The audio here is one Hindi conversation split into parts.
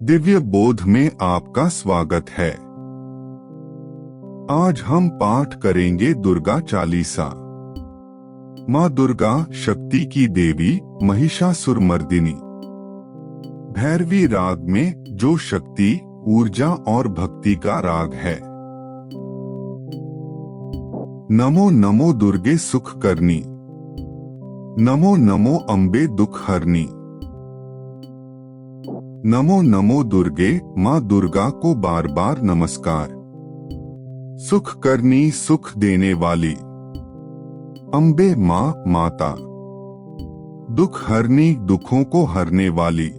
दिव्य बोध में आपका स्वागत है। आज हम पाठ करेंगे दुर्गा चालीसा। माँ दुर्गा शक्ति की देवी, महिषासुरमर्दिनी। भैरवी राग में जो शक्ति, ऊर्जा और भक्ति का राग है। नमो नमो दुर्गे सुख करनी, नमो नमो अम्बे दुख हरनी। नमो नमो दुर्गे, माँ दुर्गा को बार बार नमस्कार। सुख करनी, सुख देने वाली। अम्बे माँ, माता। दुख हरनी, दुखों को हरने वाली।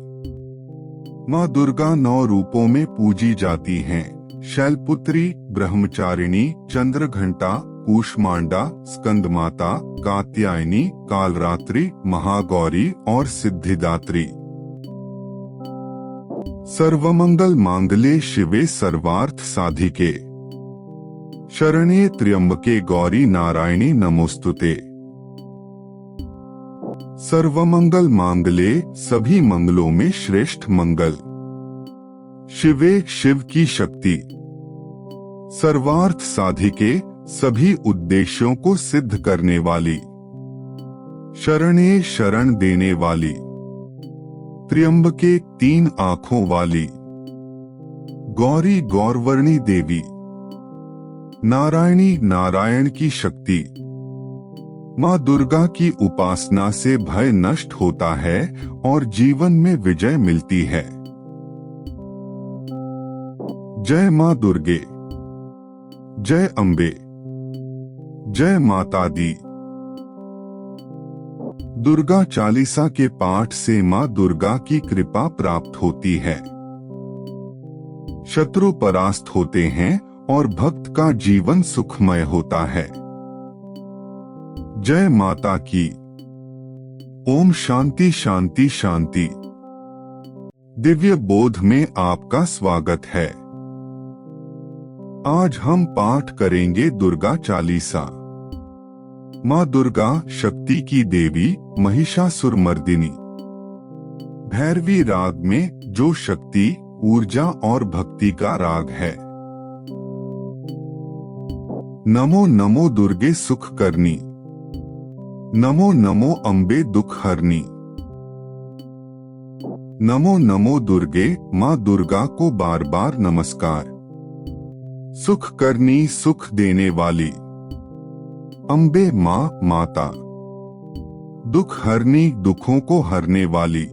माँ दुर्गा 9 रूपों में पूजी जाती हैं। शैलपुत्री, ब्रह्मचारिणी, चंद्रघंटा, कूष्मांडा, स्कंदमाता, कात्यायनी, कालरात्रि, महागौरी और सिद्धिदात्री। सर्वमंगल मांगल्ये शिवे सर्वार्थ साधिके, शरण्ये त्र्यंबके गौरी नारायणी नमोस्तुते। सर्वमंगल मांगल्ये, सभी मंगलों में श्रेष्ठ मंगल। शिवे, शिव की शक्ति। सर्वार्थ साधिके, सभी उद्देश्यों को सिद्ध करने वाली। शरण्ये, शरण देने वाली। त्र्यंबके, 3 आंखों वाली। गौरी, गौरवर्णी देवी। नारायणी, नारायण की शक्ति। माँ दुर्गा की उपासना से भय नष्ट होता है और जीवन में विजय मिलती है। जय माँ दुर्गे, जय अम्बे, जय माता दी। दुर्गा चालीसा के पाठ से माँ दुर्गा की कृपा प्राप्त होती है। शत्रु परास्त होते हैं और भक्त का जीवन सुखमय होता है। जय माता की। ओम शांति शांति शांति। दिव्य बोध में आपका स्वागत है। आज हम पाठ करेंगे दुर्गा चालीसा। माँ दुर्गा शक्ति की देवी, महिषासुरमर्दिनी। भैरवी राग में जो शक्ति, ऊर्जा और भक्ति का राग है। नमो नमो दुर्गे सुख करनी, नमो नमो अम्बे दुख हरनी। नमो नमो दुर्गे, माँ दुर्गा को बार बार नमस्कार। सुख करनी, सुख देने वाली। अम्बे माँ, माता। दुख हरनी, दुखों को हरने वाली।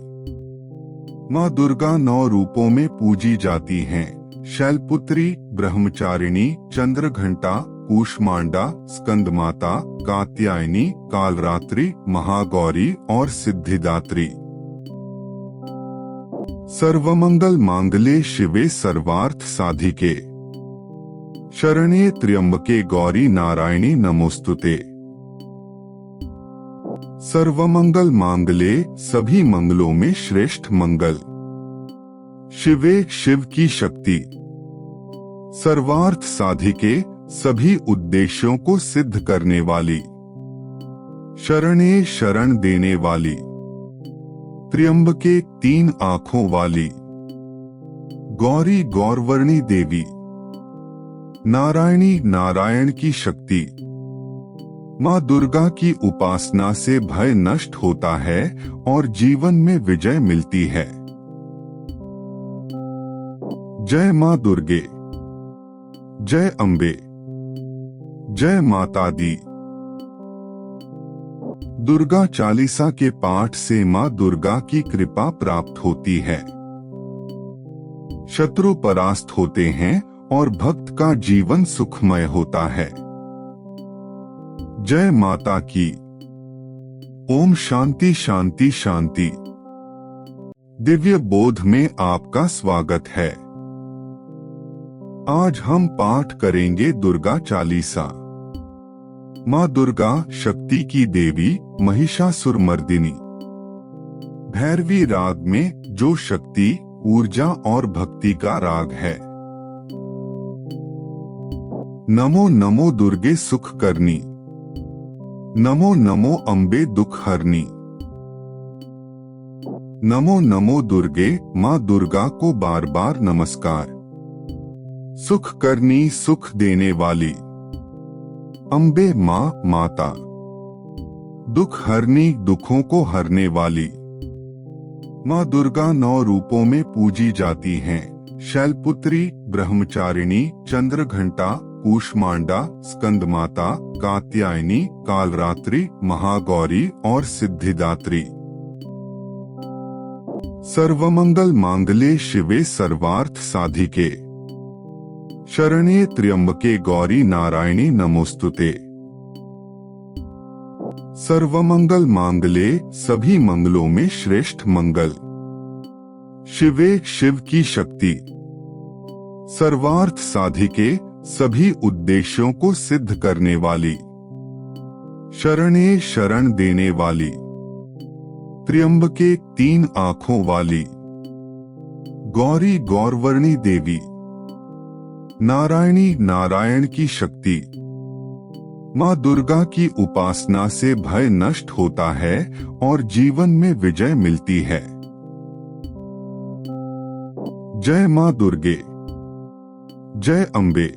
माँ दुर्गा 9 रूपों में पूजी जाती हैं। शैलपुत्री, ब्रह्मचारिणी, चंद्रघंटा, कूष्मांडा, स्कंदमाता, कात्यायनी, कालरात्रि, महागौरी और सिद्धिदात्री। सर्वमंगल मांगल्ये शिवे सर्वार्थ साधिके, शरण्ये त्र्यंबके गौरी नारायणी नमोस्तुते। सर्वमंगल मांगल्ये, सभी मंगलों में श्रेष्ठ मंगल। शिवे, शिव की शक्ति। सर्वार्थ साधिके, सभी उद्देश्यों को सिद्ध करने वाली। शरण्ये, शरण देने वाली। त्र्यंबके, 3 आंखों वाली। गौरी, गौरवर्णी देवी। नारायणी, नारायण की शक्ति। माँ दुर्गा की उपासना से भय नष्ट होता है और जीवन में विजय मिलती है। जय माँ दुर्गे, जय अम्बे, जय माता दी। दुर्गा चालीसा के पाठ से माँ दुर्गा की कृपा प्राप्त होती है। शत्रु परास्त होते हैं और भक्त का जीवन सुखमय होता है। जय माता की। ओम शांति शांति शांति। दिव्य बोध में आपका स्वागत है। आज हम पाठ करेंगे दुर्गा चालीसा। माँ दुर्गा शक्ति की देवी, महिषासुरमर्दिनी। भैरवी राग में जो शक्ति, ऊर्जा और भक्ति का राग है। नमो नमो दुर्गे सुख करनी, नमो नमो अम्बे दुख हरनी। नमो नमो दुर्गे, माँ दुर्गा को बार बार नमस्कार। सुख करनी सुख देने वाली अम्बे माँ माता, दुख हरनी दुखों को हरने वाली माँ दुर्गा 9 रूपों में पूजी जाती हैं। शैलपुत्री, ब्रह्मचारिणी, चंद्रघंटा, कूष्मांडा, स्कंदमाता, कात्यायनी, कालरात्रि, महागौरी और सिद्धिदात्री। सर्वमंगल मांगल्ये शिवे सर्वार्थ साधिके, शरण्ये त्र्यंबके गौरी नारायणी नमोस्तुते। सर्वमंगल मांगल्ये, सभी मंगलों में श्रेष्ठ मंगल। शिवे, शिव की शक्ति। सर्वार्थ साधिके, सभी उद्देश्यों को सिद्ध करने वाली। शरण्ये, शरण देने वाली। त्र्यंबके, 3 आंखों वाली। गौरी, गौरवर्णी देवी। नारायणी, नारायण की शक्ति। माँ दुर्गा की उपासना से भय नष्ट होता है और जीवन में विजय मिलती है। जय माँ दुर्गे, जय अम्बे,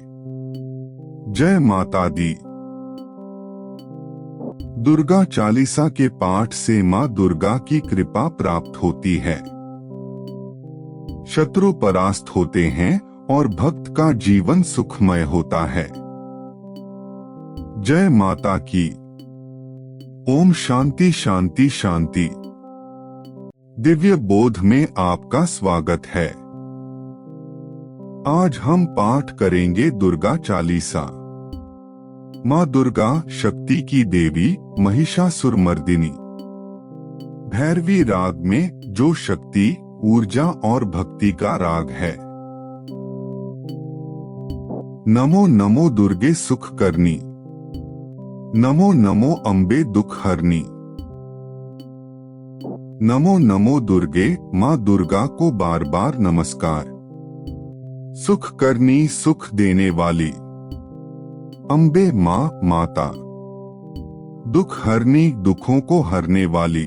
जय माता दी। दुर्गा चालीसा के पाठ से माँ दुर्गा की कृपा प्राप्त होती है। शत्रु परास्त होते हैं और भक्त का जीवन सुखमय होता है। जय माता की। ओम शांति शांति शांति। दिव्य बोध में आपका स्वागत है। आज हम पाठ करेंगे दुर्गा चालीसा। माँ दुर्गा शक्ति की देवी, महिषासुरमर्दिनी। भैरवी राग में जो शक्ति, ऊर्जा और भक्ति का राग है। नमो नमो दुर्गे सुख करनी, नमो नमो अम्बे दुख हरनी। नमो नमो दुर्गे, माँ दुर्गा को बार बार नमस्कार। सुख करनी सुख देने वाली अम्बे माँ माता, दुख हरनी दुखों को हरने वाली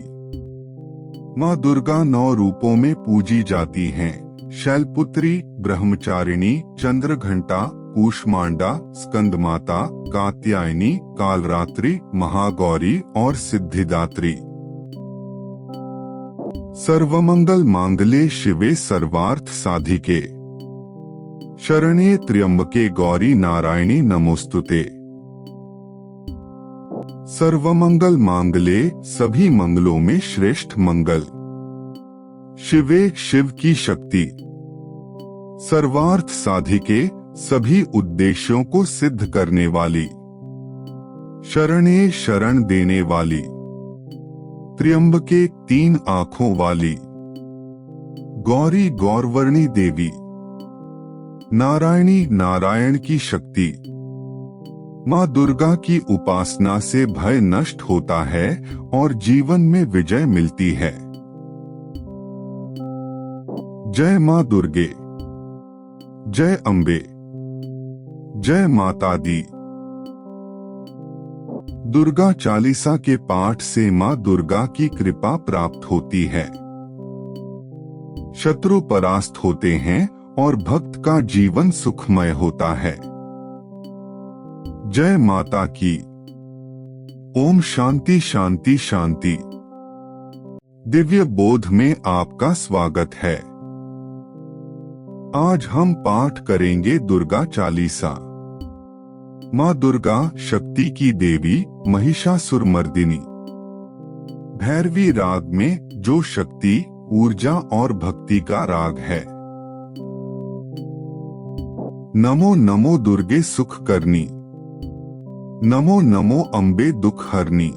माँ दुर्गा 9 रूपों में पूजी जाती हैं। शैलपुत्री, ब्रह्मचारिणी, चंद्रघंटा, कूष्मांडा, स्कंदमाता, कात्यायनी, कालरात्रि, महागौरी और सिद्धिदात्री। सर्वमंगल मांगल्ये शिवे सर्वार्थ साधिके, शरण्ये त्र्यंबके गौरी नारायणी नमोस्तुते। सर्वमंगल मांगल्ये, सभी मंगलों में श्रेष्ठ मंगल। शिवे, शिव की शक्ति। सर्वार्थ साधिके, सभी उद्देश्यों को सिद्ध करने वाली। शरण्ये, शरण देने वाली। त्र्यंबके, 3 आंखों वाली। गौरी, गौरवर्णी देवी। नारायणी, नारायण की शक्ति। माँ दुर्गा की उपासना से भय नष्ट होता है और जीवन में विजय मिलती है। जय माँ दुर्गे, जय अम्बे, जय माता दी। दुर्गा चालीसा के पाठ से माँ दुर्गा की कृपा प्राप्त होती है। शत्रु परास्त होते हैं और भक्त का जीवन सुखमय होता है। जय माता की। ओम शांति शांति शांति। दिव्य बोध में आपका स्वागत है। आज हम पाठ करेंगे दुर्गा चालीसा। माँ दुर्गा शक्ति की देवी, महिषासुरमर्दिनी। भैरवी राग में जो शक्ति, ऊर्जा और भक्ति का राग है। नमो नमो दुर्गे सुख करनी, नमो नमो अम्बे दुख हरनी।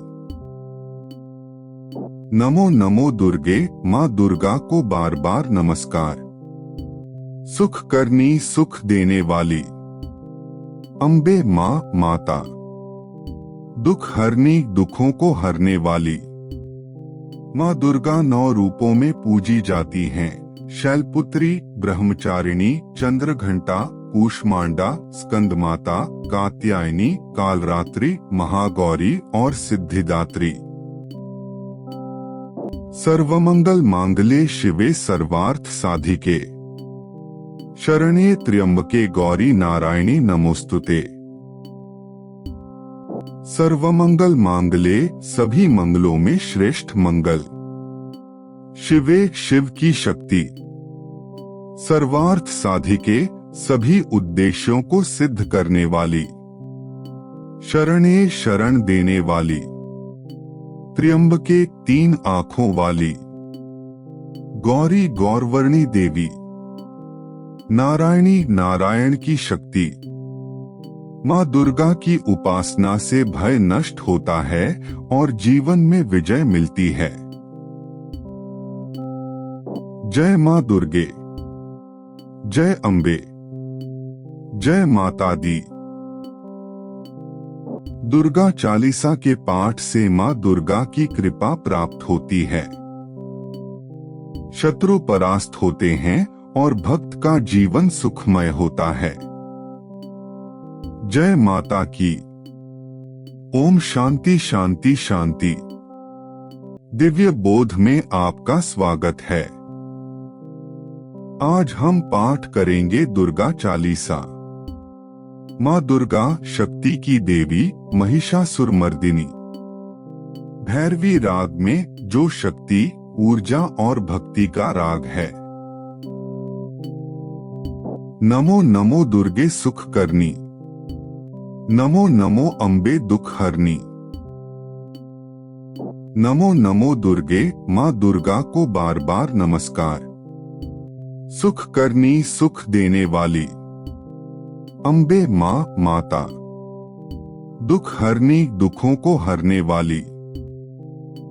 नमो नमो दुर्गे, माँ दुर्गा को बार बार नमस्कार। सुख करनी सुख देने वाली अम्बे माँ माता, दुख हरनी दुखों को हरने वाली माँ दुर्गा 9 रूपों में पूजी जाती हैं। शैलपुत्री, ब्रह्मचारिणी, चंद्रघंटा, कूष्मांडा, स्कंदमाता, कात्यायनी, कालरात्रि, महागौरी और सिद्धिदात्री। सर्वमंगल मांगल्ये शिवे सर्वार्थ साधिके शरण्ये त्र्यंबके गौरी नारायणी नमोस्तुते। सर्वमंगल मांगल्ये सभी मंगलों में श्रेष्ठ मंगल, शिवे शिव की शक्ति, सर्वार्थ साधिके सभी उद्देश्यों को सिद्ध करने वाली, शरण्ये शरण देने वाली, त्र्यंबके 3 आंखों वाली, गौरी गौरवर्णी देवी, नारायणी नारायण की शक्ति। मां दुर्गा की उपासना से भय नष्ट होता है और जीवन में विजय मिलती है। जय मां दुर्गे, जय अम्बे, जय माता दी। दुर्गा चालीसा के पाठ से मां दुर्गा की कृपा प्राप्त होती है, शत्रु परास्त होते हैं और भक्त का जीवन सुखमय होता है। जय माता की। ओम शांति शांति शांति। दिव्य बोध में आपका स्वागत है। आज हम पाठ करेंगे दुर्गा चालीसा। मां दुर्गा शक्ति की देवी, महिषासुरमर्दिनी। भैरवी राग में जो शक्ति, ऊर्जा और भक्ति का राग है। नमो नमो दुर्गे सुख करनी, नमो नमो अम्बे दुख हरनी। नमो नमो दुर्गे, मां दुर्गा को बार बार नमस्कार। सुख करनी, सुख देने वाली। अम्बे मां माता, दुख हरनी, दुखों को हरने वाली।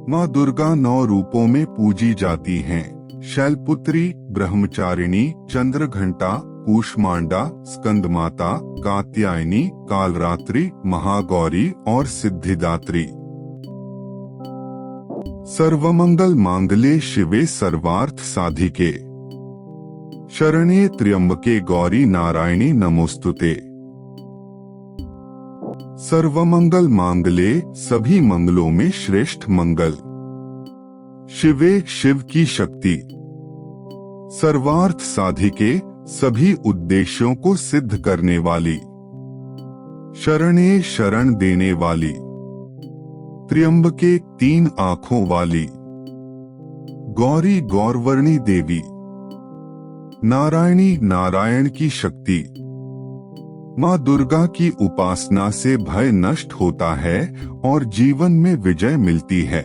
मां दुर्गा 9 रूपों में पूजी जाती हैं। शैलपुत्री, ब्रह्मचारिणी, चंद्रघंटा, कूष्मांडा, स्कंदमाता, कात्यायनी, कालरात्रि, महागौरी और सिद्धिदात्री। सर्वमंगल मांगल्ये शिवे सर्वार्थ साधिके शरण्ये त्र्यंबके गौरी नारायणी नमोस्तुते। सर्वमंगल मांगल्ये सभी मंगलों में श्रेष्ठ मंगल, शिवे शिव की शक्ति, सर्वार्थ साधिके सभी उद्देश्यों को सिद्ध करने वाली, शरण्ये शरण देने वाली, त्र्यंबके 3 आंखों वाली, गौरी गौरवर्णी देवी, नारायणी नारायण की शक्ति। मां दुर्गा की उपासना से भय नष्ट होता है और जीवन में विजय मिलती है।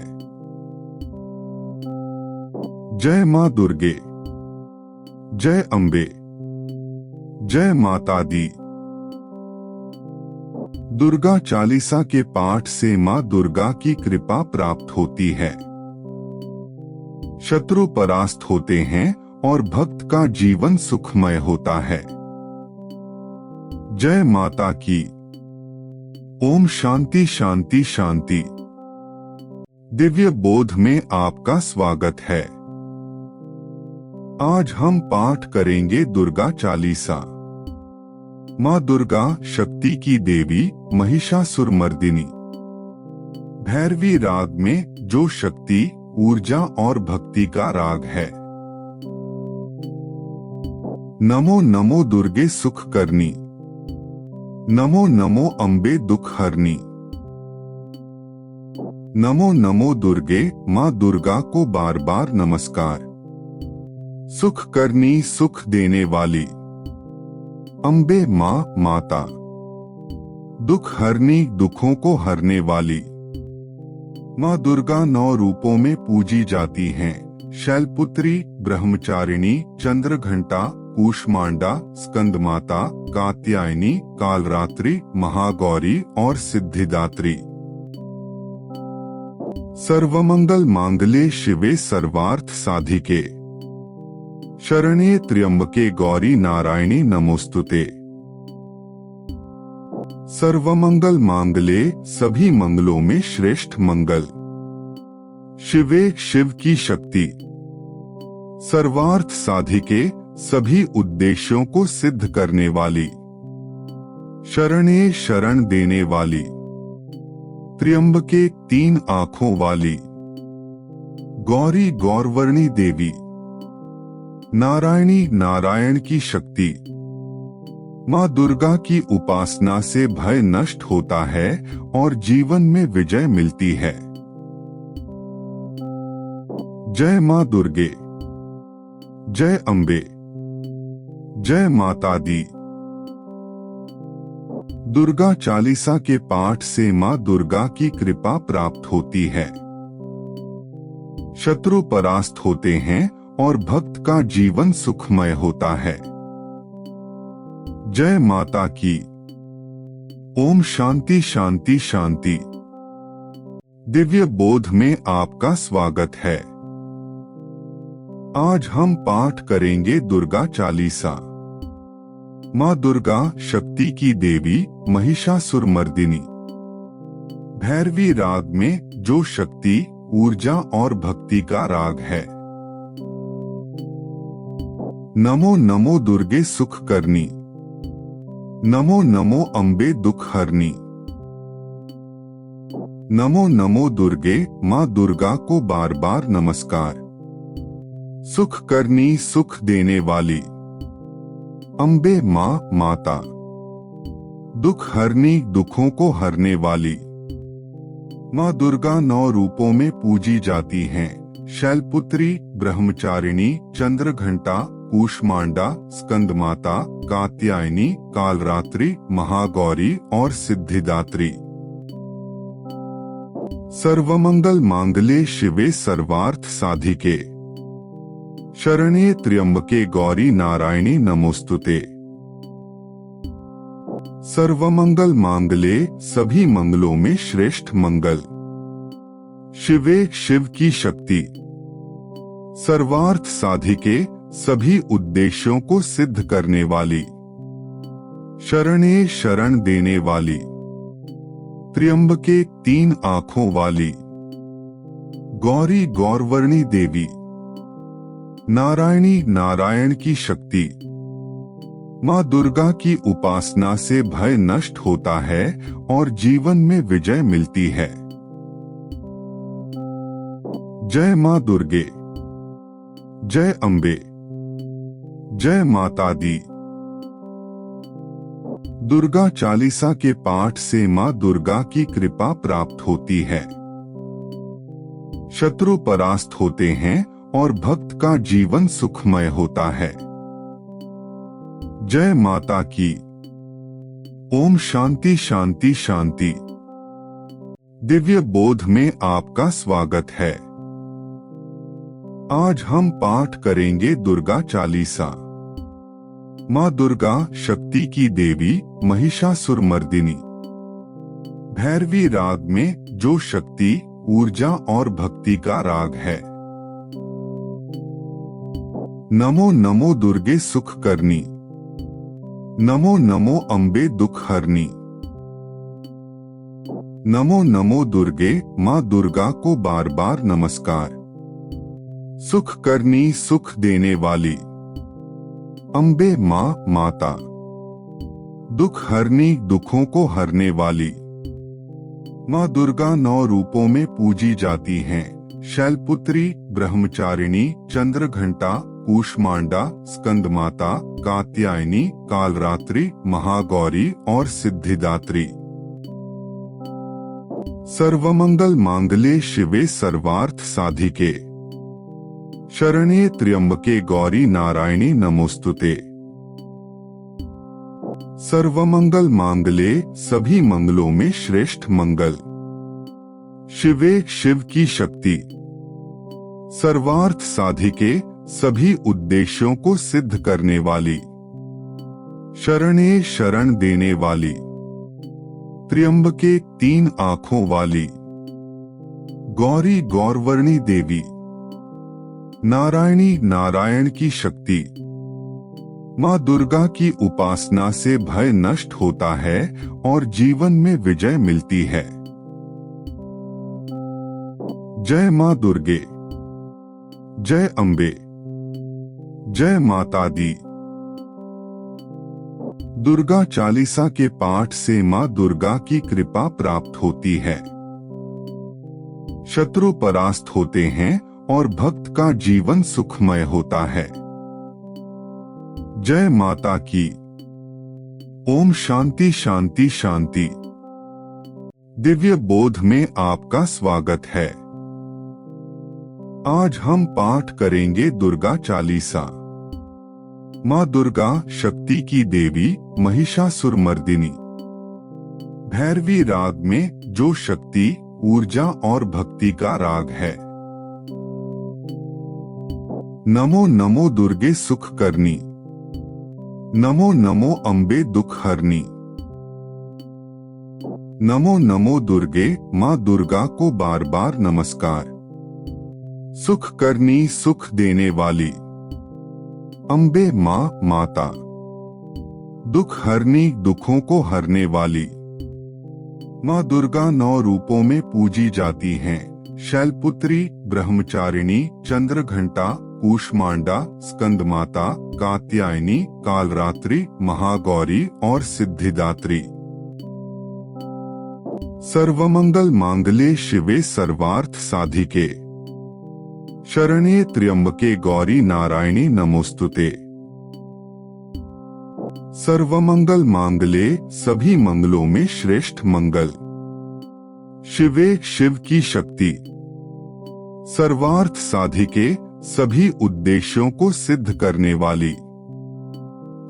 जय मां दुर्गे, जय अम्बे, जय माता दी। दुर्गा चालीसा के पाठ से मां दुर्गा की कृपा प्राप्त होती है, शत्रु परास्त होते हैं और भक्त का जीवन सुखमय होता है। जय माता की। ओम शांति शांति शांति। दिव्य बोध में आपका स्वागत है। आज हम पाठ करेंगे दुर्गा चालीसा। मां दुर्गा शक्ति की देवी, महिषासुरमर्दिनी। भैरवी राग में जो शक्ति, ऊर्जा और भक्ति का राग है। नमो नमो दुर्गे सुख करनी, नमो नमो अम्बे दुख हरनी। नमो नमो दुर्गे, मां दुर्गा को बार बार नमस्कार। सुख करनी, सुख देने वाली। अम्बे मां माता, दुख हरनी, दुखों को हरने वाली। मां दुर्गा 9 रूपों में पूजी जाती हैं। शैलपुत्री, ब्रह्मचारिणी, चंद्रघंटा, कूष्मांडा, स्कंदमाता, कात्यायनी, कालरात्रि, महागौरी और सिद्धिदात्री। सर्वमंगल मांगल्ये शिवे सर्वार्थ साधिके शरण्ये त्र्यंबके गौरी नारायणी नमोस्तुते। सर्वमंगल मांगल्ये सभी मंगलों में श्रेष्ठ मंगल, शिवे शिव की शक्ति, सर्वार्थ साधिके सभी उद्देश्यों को सिद्ध करने वाली, शरण्ये शरण देने वाली, त्र्यंबके 3 आंखों वाली, गौरी गौरवर्णी देवी, नारायणी नारायण की शक्ति। माँ दुर्गा की उपासना से भय नष्ट होता है और जीवन में विजय मिलती है। जय माँ दुर्गे, जय अम्बे, जय माता दी। दुर्गा चालीसा के पाठ से माँ दुर्गा की कृपा प्राप्त होती है, शत्रु परास्त होते हैं और भक्त का जीवन सुखमय होता है। जय माता की। ओम शांति शांति शांति। दिव्य बोध में आपका स्वागत है। आज हम पाठ करेंगे दुर्गा चालीसा। माँ दुर्गा शक्ति की देवी, महिषासुरमर्दिनी। भैरवी राग में जो शक्ति, ऊर्जा और भक्ति का राग है। नमो नमो दुर्गे सुख करनी, नमो नमो अम्बे दुख हरनी। नमो नमो दुर्गे, माँ दुर्गा को बार बार नमस्कार। सुख करनी, सुख देने वाली। अम्बे माँ माता, दुख हरनी, दुखों को हरने वाली। माँ दुर्गा 9 रूपों में पूजी जाती हैं। शैलपुत्री, ब्रह्मचारिणी, चंद्रघंटा, कूष्मांडा, स्कंदमाता, कात्यायनी, कालरात्रि, महागौरी और सिद्धिदात्री। सर्वमंगल मांगल्ये शिवे सर्वार्थ साधिके, शरण्ये त्र्यंबके गौरी नारायणी नमोस्तुते। सर्वमंगल मांगल्ये, सभी मंगलों में श्रेष्ठ मंगल। शिवे, शिव की शक्ति। सर्वार्थ साधिके, सभी उद्देश्यों को सिद्ध करने वाली। शरण्ये, शरण देने वाली। त्र्यंबके, 3 आंखों वाली। गौरी गौरवर्णी देवी, नारायणी नारायण की शक्ति। माँ दुर्गा की उपासना से भय नष्ट होता है और जीवन में विजय मिलती है। जय माँ दुर्गे, जय अम्बे, जय माता दी। दुर्गा चालीसा के पाठ से माँ दुर्गा की कृपा प्राप्त होती है, शत्रु परास्त होते हैं और भक्त का जीवन सुखमय होता है। जय माता की। ओम शांति शांति शांति। दिव्य बोध में आपका स्वागत है। आज हम पाठ करेंगे दुर्गा चालीसा। माँ दुर्गा शक्ति की देवी, महिषासुरमर्दिनी। भैरवी राग में जो शक्ति, ऊर्जा और भक्ति का राग है। नमो नमो दुर्गे सुख करनी, नमो नमो अम्बे दुख हरनी। नमो नमो दुर्गे, माँ दुर्गा को बार बार नमस्कार। सुख करनी, सुख देने वाली। अम्बे माँ माता, दुख हरनी, दुखों को हरने वाली। माँ दुर्गा 9 रूपों में पूजी जाती हैं। शैलपुत्री, ब्रह्मचारिणी, चंद्रघंटा, कूष्मांडा, स्कंदमाता, कात्यायनी, कालरात्रि, महागौरी और सिद्धिदात्री। सर्वमंगल मांगल्ये शिवे सर्वार्थ साधिके, शरण्ये त्र्यंबके गौरी नारायणी नमोस्तुते। सर्वमंगल मांगल्ये, सभी मंगलों में श्रेष्ठ मंगल। शिवे, शिव की शक्ति। सर्वार्थ साधिके, सभी उद्देश्यों को सिद्ध करने वाली। शरण्ये, शरण देने वाली। त्र्यंबके, 3 आंखों वाली। गौरी गौरवर्णी देवी, नारायणी नारायण की शक्ति। माँ दुर्गा की उपासना से भय नष्ट होता है और जीवन में विजय मिलती है। जय माँ दुर्गे, जय अम्बे, जय माता दी। दुर्गा चालीसा के पाठ से माँ दुर्गा की कृपा प्राप्त होती है, शत्रु परास्त होते हैं और भक्त का जीवन सुखमय होता है। जय माता की। ओम शांति शांति शांति। दिव्य बोध में आपका स्वागत है। आज हम पाठ करेंगे दुर्गा चालीसा। माँ दुर्गा शक्ति की देवी, महिषासुरमर्दिनी। भैरवी राग में जो शक्ति, ऊर्जा और भक्ति का राग है। नमो नमो दुर्गे सुख करनी, नमो नमो अम्बे दुख हरनी। नमो नमो दुर्गे, माँ दुर्गा को बार बार नमस्कार। सुख करनी, सुख देने वाली। अम्बे माँ, माता। दुख हरनी, दुखों को हरने वाली। माँ दुर्गा 9 रूपों में पूजी जाती हैं। शैलपुत्री, ब्रह्मचारिणी, चंद्रघंटा, कूष्मांडा, स्कंदमाता, कात्यायनी, कालरात्रि, महागौरी और सिद्धिदात्री। सर्वमंगल मांगल्ये शिवे सर्वार्थ साधिके, शरण्ये त्र्यंबके गौरी नारायणी नमोस्तुते। सर्वमंगल मांगल्ये, सभी मंगलों में श्रेष्ठ मंगल। शिवे, शिव की शक्ति। सर्वार्थ साधिके, सभी उद्देश्यों को सिद्ध करने वाली।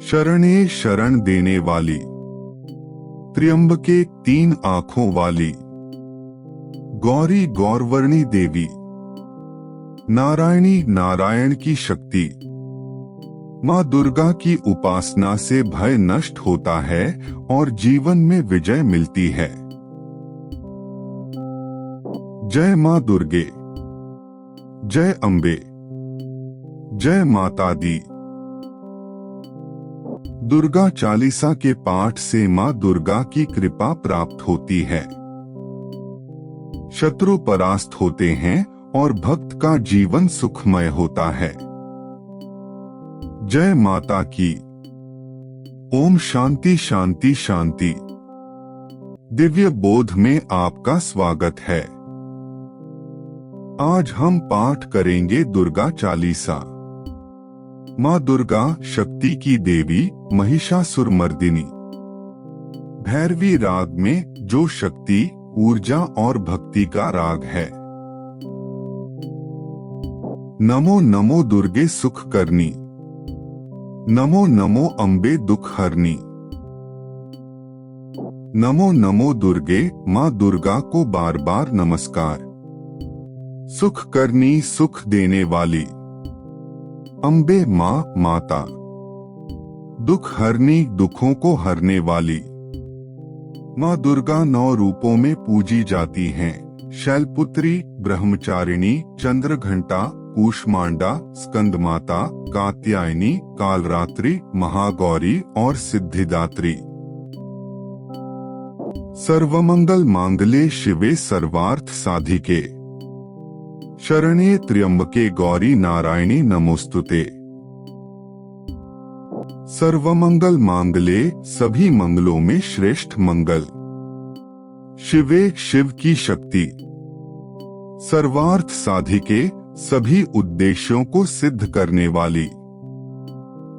शरण्ये, शरण देने वाली। त्र्यंबके, 3 आंखों वाली। गौरी, गौरवर्णी देवी। नारायणी, नारायण की शक्ति। माँ दुर्गा की उपासना से भय नष्ट होता है और जीवन में विजय मिलती है। जय माँ दुर्गे। जय अम्बे। जय माता दी। दुर्गा चालीसा के पाठ से माँ दुर्गा की कृपा प्राप्त होती है। शत्रु परास्त होते हैं और भक्त का जीवन सुखमय होता है। जय माता की। ओम शांति शांति शांति। दिव्य बोध में आपका स्वागत है। आज हम पाठ करेंगे दुर्गा चालीसा। माँ दुर्गा शक्ति की देवी, महिषासुरमर्दिनी। भैरवी राग में जो शक्ति, ऊर्जा और भक्ति का राग है। नमो नमो दुर्गे सुख करनी, नमो नमो अम्बे दुख हरनी। नमो नमो दुर्गे, माँ दुर्गा को बार बार नमस्कार। सुख करनी, सुख देने वाली। अम्बे माँ, माता। दुख हरनी, दुखों को हरने वाली। माँ दुर्गा 9 रूपों में पूजी जाती हैं। शैलपुत्री, ब्रह्मचारिणी, चंद्रघंटा, कूष्मांडा, स्कंदमाता, कात्यायनी, कालरात्रि, महागौरी और सिद्धिदात्री। सर्वमंगल मांगल्ये शिवे सर्वार्थ साधिके, शरण्ये त्र्यंबके गौरी नारायणी नमोस्तुते। सर्वमंगल मांगल्ये, सभी मंगलों में श्रेष्ठ मंगल। शिवे, शिव की शक्ति। सर्वार्थ साधिके, सभी उद्देश्यों को सिद्ध करने वाली।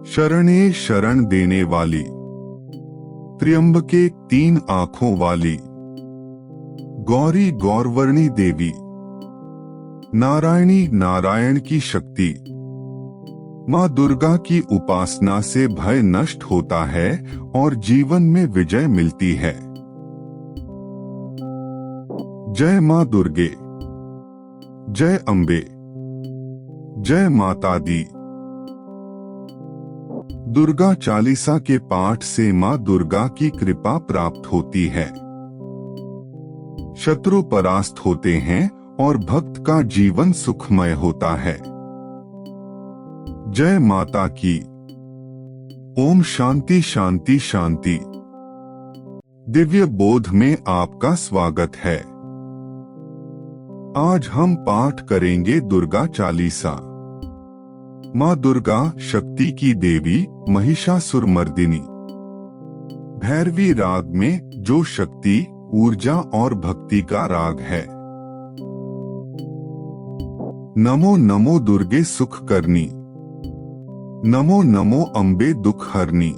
शरण्ये, शरण देने वाली। त्र्यंबके, 3 आंखों वाली। गौरी, गौरवर्णी देवी। नारायणी, नारायण की शक्ति। माँ दुर्गा की उपासना से भय नष्ट होता है और जीवन में विजय मिलती है। जय माँ दुर्गे। जय अम्बे। जय माता दी। दुर्गा चालीसा के पाठ से माँ दुर्गा की कृपा प्राप्त होती है। शत्रु परास्त होते हैं और भक्त का जीवन सुखमय होता है। जय माता की। ओम शांति शांति शांति। दिव्य बोध में आपका स्वागत है। आज हम पाठ करेंगे दुर्गा चालीसा। माँ दुर्गा शक्ति की देवी, महिषासुरमर्दिनी। भैरवी राग में जो शक्ति, ऊर्जा और भक्ति का राग है। नमो नमो दुर्गे सुख करनी। नमो नमो अम्बे दुख हरनी।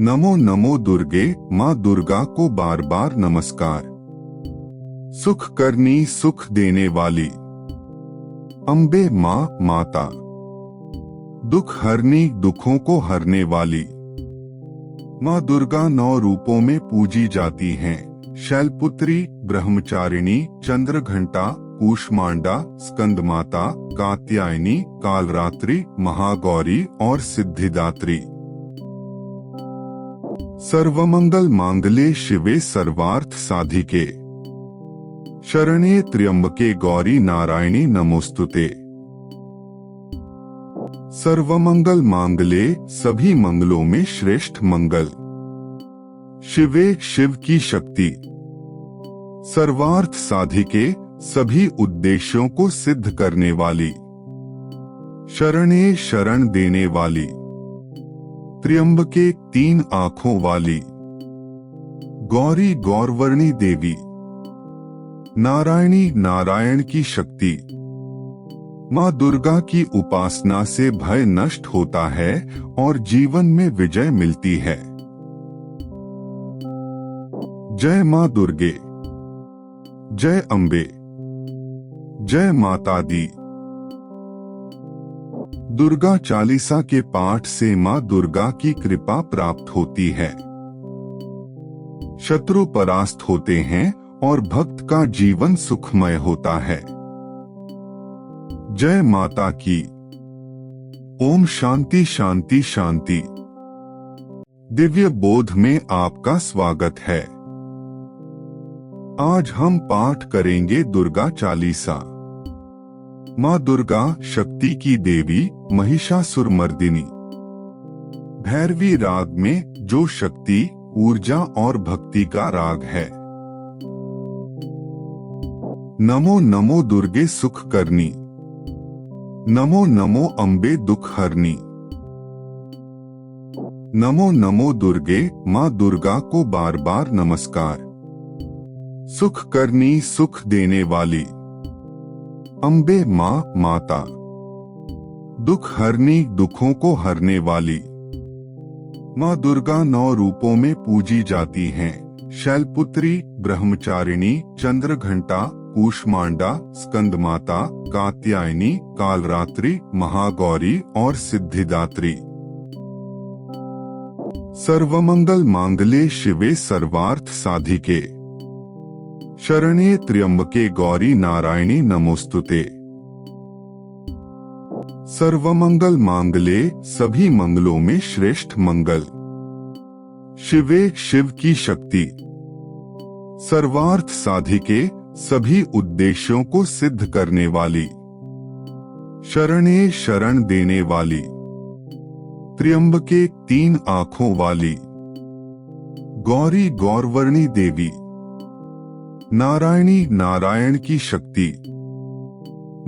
नमो नमो दुर्गे माँ दुर्गा को बार बार नमस्कार। सुख करनी सुख देने वाली अम्बे माँ माता। दुख हरनी दुखों को हरने वाली माँ दुर्गा 9 रूपों में पूजी जाती हैं। शैलपुत्री, ब्रह्मचारिणी, चंद्रघंटा, कूष्मांडा, स्कंदमाता, कात्यायनी, कालरात्रि, महागौरी और सिद्धिदात्री। सर्वमंगल मांगल्ये शिवे सर्वार्थ साधिके शरण्ये त्र्यंबके गौरी नारायणी नमोस्तुते। सर्वमंगल मांगल्ये सभी मंगलों में श्रेष्ठ मंगल। शिवे शिव की शक्ति। सर्वार्थ साधिके सभी उद्देश्यों को सिद्ध करने वाली। शरण्ये शरण देने वाली। त्र्यंबके 3 आंखों वाली। गौरी गौरवर्णी देवी। नारायणी नारायण की शक्ति। माँ दुर्गा की उपासना से भय नष्ट होता है और जीवन में विजय मिलती है। जय माँ दुर्गे। जय अम्बे। जय माता दी। दुर्गा चालीसा के पाठ से माँ दुर्गा की कृपा प्राप्त होती है। शत्रु परास्त होते हैं और भक्त का जीवन सुखमय होता है। जय माता की। ओम शांति शांति शांति। दिव्य बोध में आपका स्वागत है। आज हम पाठ करेंगे दुर्गा चालीसा। माँ दुर्गा शक्ति की देवी, महिषासुरमर्दिनी। भैरवी राग में जो शक्ति, ऊर्जा और भक्ति का राग है। नमो नमो दुर्गे सुख करनी। नमो नमो अम्बे दुख हरनी। नमो नमो दुर्गे माँ दुर्गा को बार बार नमस्कार। सुख करनी सुख देने वाली अम्बे माँ माता। दुख हरनी दुखों को हरने वाली माँ दुर्गा 9 रूपों में पूजी जाती हैं। शैलपुत्री, ब्रह्मचारिणी, चंद्रघंटा, कूष्मांडा, स्कंदमाता, कात्यायनी, कालरात्रि, महागौरी और सिद्धिदात्री। सर्वमंगल मांगल्ये शिवे सर्वार्थ साधिके शरण्ये त्र्यंबके गौरी नारायणी नमोस्तुते। सर्वमंगल मांगल्ये सभी मंगलों में श्रेष्ठ मंगल। शिवे शिव की शक्ति। सर्वार्थ साधिके सभी उद्देश्यों को सिद्ध करने वाली। शरण्ये शरण देने वाली। त्र्यंबके 3 आंखों वाली। गौरी गौरवर्णी देवी। नारायणी नारायण की शक्ति।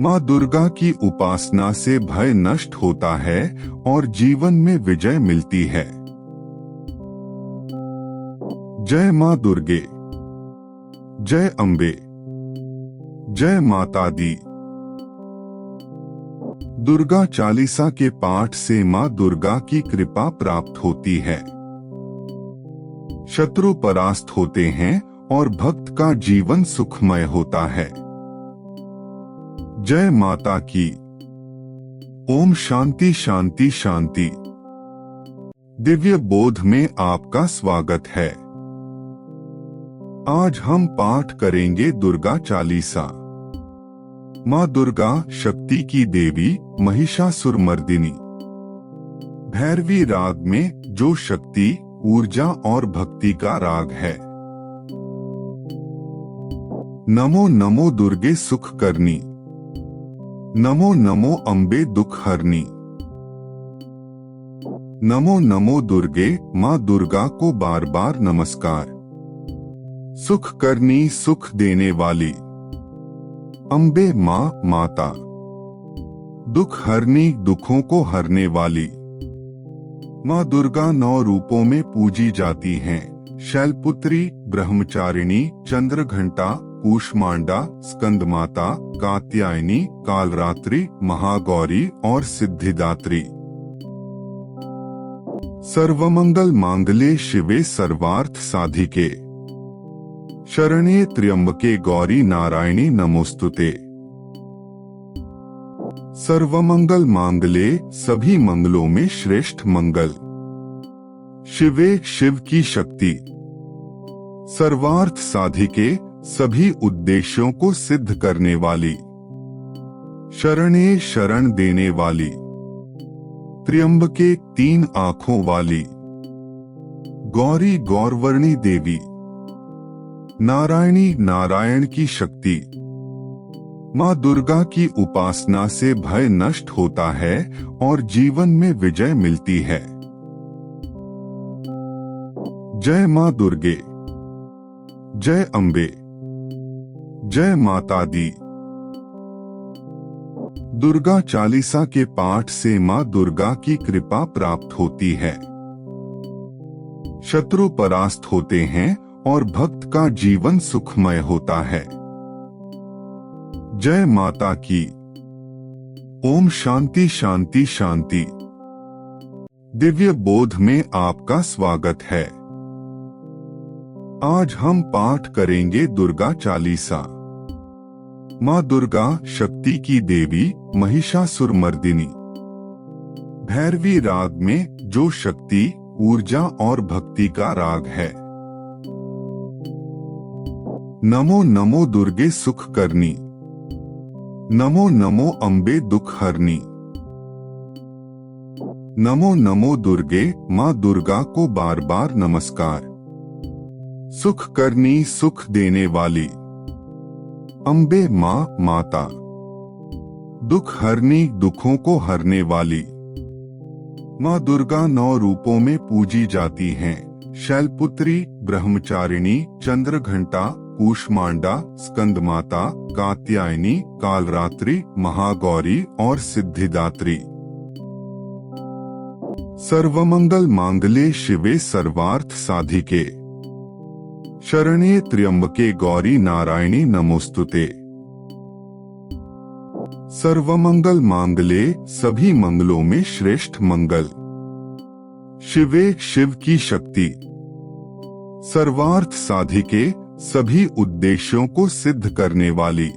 माँ दुर्गा की उपासना से भय नष्ट होता है और जीवन में विजय मिलती है। जय माँ दुर्गे। जय अम्बे। जय माता दी। दुर्गा चालीसा के पाठ से माँ दुर्गा की कृपा प्राप्त होती है। शत्रु परास्त होते हैं और भक्त का जीवन सुखमय होता है। जय माता की। ओम शांति शांति शांति। दिव्य बोध में आपका स्वागत है। आज हम पाठ करेंगे दुर्गा चालीसा। माँ दुर्गा शक्ति की देवी, महिषासुरमर्दिनी। भैरवी राग में जो शक्ति, ऊर्जा और भक्ति का राग है। नमो नमो दुर्गे सुख करनी। नमो नमो अम्बे दुख हरनी। नमो नमो दुर्गे माँ दुर्गा को बार बार नमस्कार। सुख करनी सुख देने वाली अम्बे माँ माता। दुख हरनी दुखों को हरने वाली माँ दुर्गा 9 रूपों में पूजी जाती हैं। शैलपुत्री, ब्रह्मचारिणी, चंद्रघंटा, कूष्मांडा, स्कंदमाता, कात्यायनी, कालरात्रि, महागौरी और सिद्धिदात्री। सर्वमंगल मांगल्ये शिवे सर्वार्थ साधिके, शरण्ये त्र्यंबके गौरी नारायणी नमोस्तुते। सर्वमंगल मांगल्ये सभी मंगलों में श्रेष्ठ मंगल, शिवे शिव की शक्ति, सर्वार्थ साधिके सभी उद्देश्यों को सिद्ध करने वाली, शरण्ये शरण देने वाली, त्र्यंबके 3 आंखों वाली, गौरी गौरवर्णी देवी, नारायणी नारायण की शक्ति। माँ दुर्गा की उपासना से भय नष्ट होता है और जीवन में विजय मिलती है। जय माँ दुर्गे, जय अम्बे, जय माता दी। दुर्गा चालीसा के पाठ से माँ दुर्गा की कृपा प्राप्त होती है, शत्रु परास्त होते हैं और भक्त का जीवन सुखमय होता है। जय माता की। ओम शांति शांति शांति। दिव्य बोध में आपका स्वागत है। आज हम पाठ करेंगे दुर्गा चालीसा। माँ दुर्गा शक्ति की देवी, महिषासुरमर्दिनी। भैरवी राग में जो शक्ति, ऊर्जा और भक्ति का राग है। नमो नमो दुर्गे सुख करनी, नमो नमो अम्बे दुख हरनी। नमो नमो दुर्गे, माँ दुर्गा को बार बार नमस्कार। सुख करनी, सुख देने वाली। अम्बे माँ माता, दुख हरनी, दुखों को हरने वाली। माँ दुर्गा 9 रूपों में पूजी जाती हैं। शैलपुत्री, ब्रह्मचारिणी, चंद्रघंटा, कूष्मांडा, स्कंदमाता, कात्यायनी, कालरात्रि, महागौरी और सिद्धिदात्री। सर्वमंगल मांगल्ये शिवे सर्वार्थ साधिके, शरण्ये त्र्यंबके गौरी नारायणी नमोस्तुते। सर्वमंगल मांगल्ये सभी मंगलों में श्रेष्ठ मंगल, शिवे शिव की शक्ति, सर्वार्थ साधिके सभी उद्देश्यों को सिद्ध करने वाली,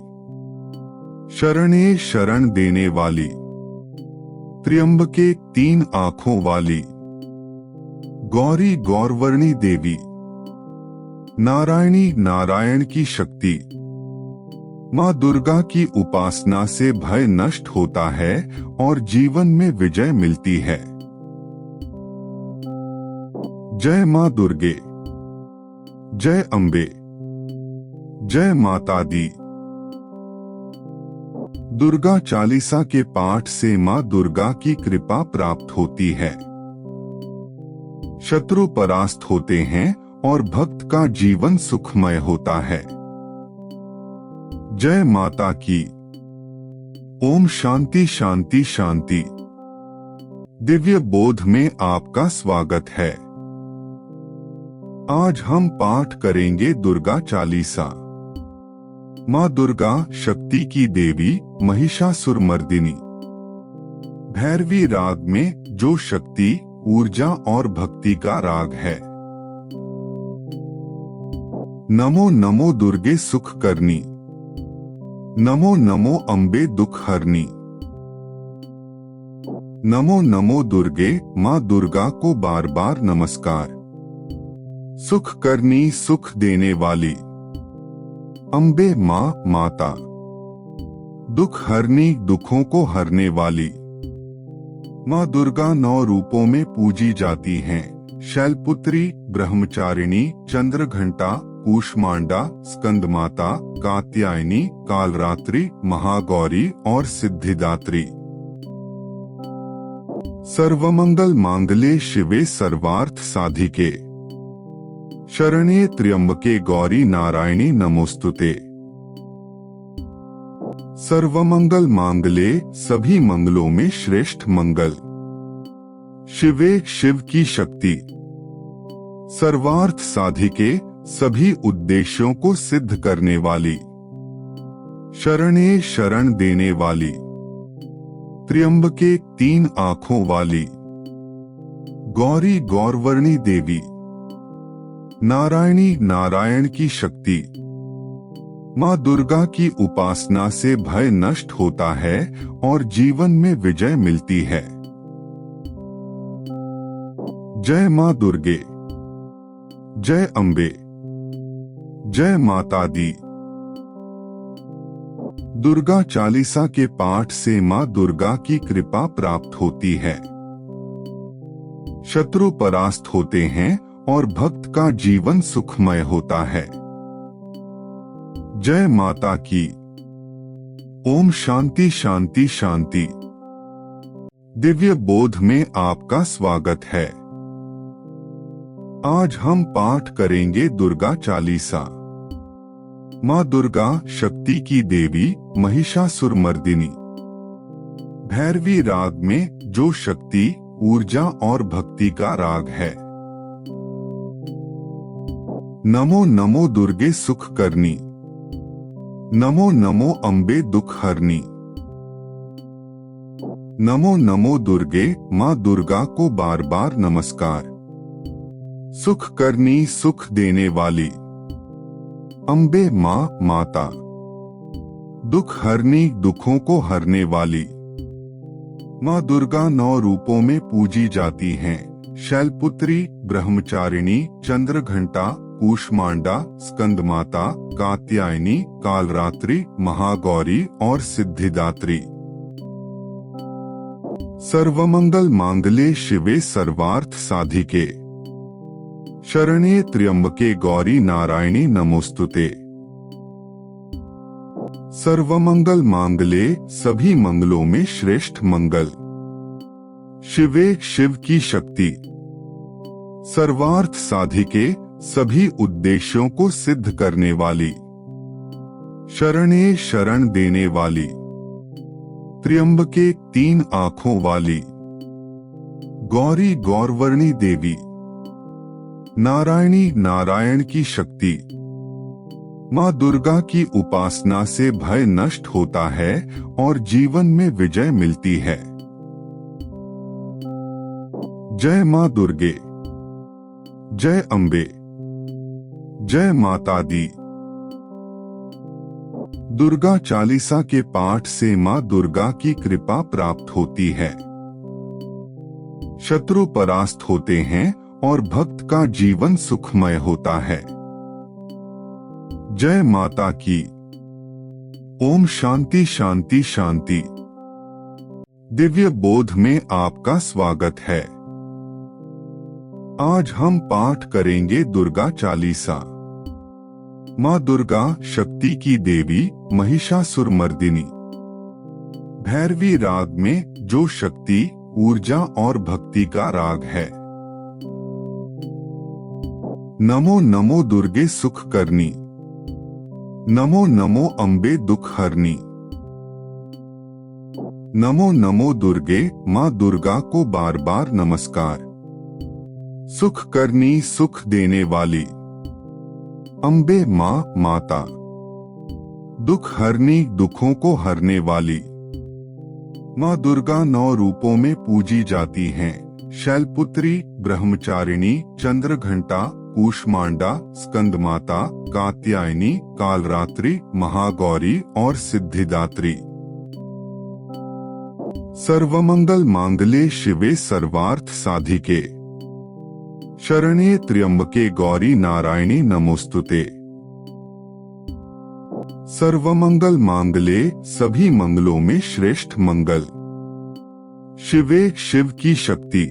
शरण्ये शरण देने वाली, त्र्यंबके 3 आंखों वाली, गौरी गौरवर्णी देवी, नारायणी नारायण की शक्ति। माँ दुर्गा की उपासना से भय नष्ट होता है और जीवन में विजय मिलती है। जय माँ दुर्गे, जय अम्बे, जय माता दी। दुर्गा चालीसा के पाठ से माँ दुर्गा की कृपा प्राप्त होती है, शत्रु परास्त होते हैं और भक्त का जीवन सुखमय होता है। जय माता की। ओम शांति शांति शांति। दिव्य बोध में आपका स्वागत है। आज हम पाठ करेंगे दुर्गा चालीसा। माँ दुर्गा शक्ति की देवी, महिषासुरमर्दिनी। भैरवी राग में जो शक्ति, ऊर्जा और भक्ति का राग है। नमो नमो दुर्गे सुख करनी, नमो नमो अम्बे दुख हरनी। नमो नमो दुर्गे, माँ दुर्गा को बार बार नमस्कार। सुख करनी, सुख देने वाली। अम्बे माँ माता, दुख हरनी, दुखों को हरने वाली। माँ दुर्गा 9 रूपों में पूजी जाती हैं। शैलपुत्री, ब्रह्मचारिणी, चंद्रघंटा, कूष्मांडा, स्कंदमाता, कात्यायनी, कालरात्रि, महागौरी और सिद्धिदात्री। सर्वमंगल मांगल्ये शिवे सर्वार्थ साधिके, शरण्ये त्र्यंबके गौरी नारायणी नमोस्तुते। सर्वमंगल मांगल्ये सभी मंगलों में श्रेष्ठ मंगल, शिवे शिव की शक्ति, सर्वार्थ साधिके सभी उद्देश्यों को सिद्ध करने वाली, शरणे शरण देने वाली, त्र्यंबके 3 आंखों वाली, गौरी गौरवर्णी देवी, नारायणी नारायण की शक्ति। माँ दुर्गा की उपासना से भय नष्ट होता है और जीवन में विजय मिलती है। जय माँ दुर्गे, जय अम्बे, जय माता दी। दुर्गा चालीसा के पाठ से माँ दुर्गा की कृपा प्राप्त होती है, शत्रु परास्त होते हैं और भक्त का जीवन सुखमय होता है। जय माता की। ओम शांति शांति शांति। दिव्य बोध में आपका स्वागत है। आज हम पाठ करेंगे दुर्गा चालीसा। माँ दुर्गा शक्ति की देवी, महिषासुरमर्दिनी। भैरवी राग में जो शक्ति, ऊर्जा और भक्ति का राग है। नमो नमो दुर्गे सुख करनी, नमो नमो अम्बे दुख हरनी। नमो नमो दुर्गे, माँ दुर्गा को बार बार नमस्कार। सुख करनी, सुख देने वाली, अम्बे माँ माता। दुख हरनी, दुखों को हरने वाली। माँ दुर्गा 9 रूपों में पूजी जाती हैं। शैलपुत्री, ब्रह्मचारिणी, चंद्रघंटा, कूष्मांडा, स्कंदमाता, कात्यायनी, कालरात्रि, महागौरी और सिद्धिदात्री। सर्वमंगल मांगल्ये शिवे सर्वार्थ साधिके, शरण्ये त्र्यंबके गौरी नारायणी नमोस्तुते। सर्वमंगल मांगल्ये, सभी मंगलों में श्रेष्ठ मंगल। शिवे, शिव की शक्ति। सर्वार्थ साधिके, सभी उद्देश्यों को सिद्ध करने वाली। शरणे शरण देने वाली, त्र्यंबके 3 आंखों वाली, गौरी गौरवर्णी देवी, नारायणी नारायण की शक्ति। माँ दुर्गा की उपासना से भय नष्ट होता है और जीवन में विजय मिलती है। जय माँ दुर्गे, जय अम्बे, जय माता दी। दुर्गा चालीसा के पाठ से माँ दुर्गा की कृपा प्राप्त होती है, शत्रु परास्त होते हैं और भक्त का जीवन सुखमय होता है। जय माता की। ओम शांति शांति शांति। दिव्य बोध में आपका स्वागत है। आज हम पाठ करेंगे दुर्गा चालीसा। माँ दुर्गा शक्ति की देवी, महिषासुरमर्दिनी। भैरवी राग में जो शक्ति, ऊर्जा और भक्ति का राग है। नमो नमो दुर्गे सुख करनी, नमो नमो अम्बे दुख हरनी। नमो नमो दुर्गे, माँ दुर्गा को बार बार नमस्कार। सुख करनी, सुख देने वाली, अम्बे माँ माता। दुख हरनी, दुखों को हरने वाली। माँ दुर्गा 9 रूपों में पूजी जाती हैं। शैलपुत्री, ब्रह्मचारिणी, चंद्रघंटा, कूष्मांडा, स्कंदमाता, कात्यायनी, कालरात्रि, महागौरी और सिद्धिदात्री। सर्वमंगल मांगल्ये शिवे सर्वार्थ साधिके, शरण्ये त्र्यंबके गौरी नारायणी नमोस्तुते। सर्वमंगल मांगल्ये, सभी मंगलों में श्रेष्ठ मंगल। शिवे, शिव की शक्ति।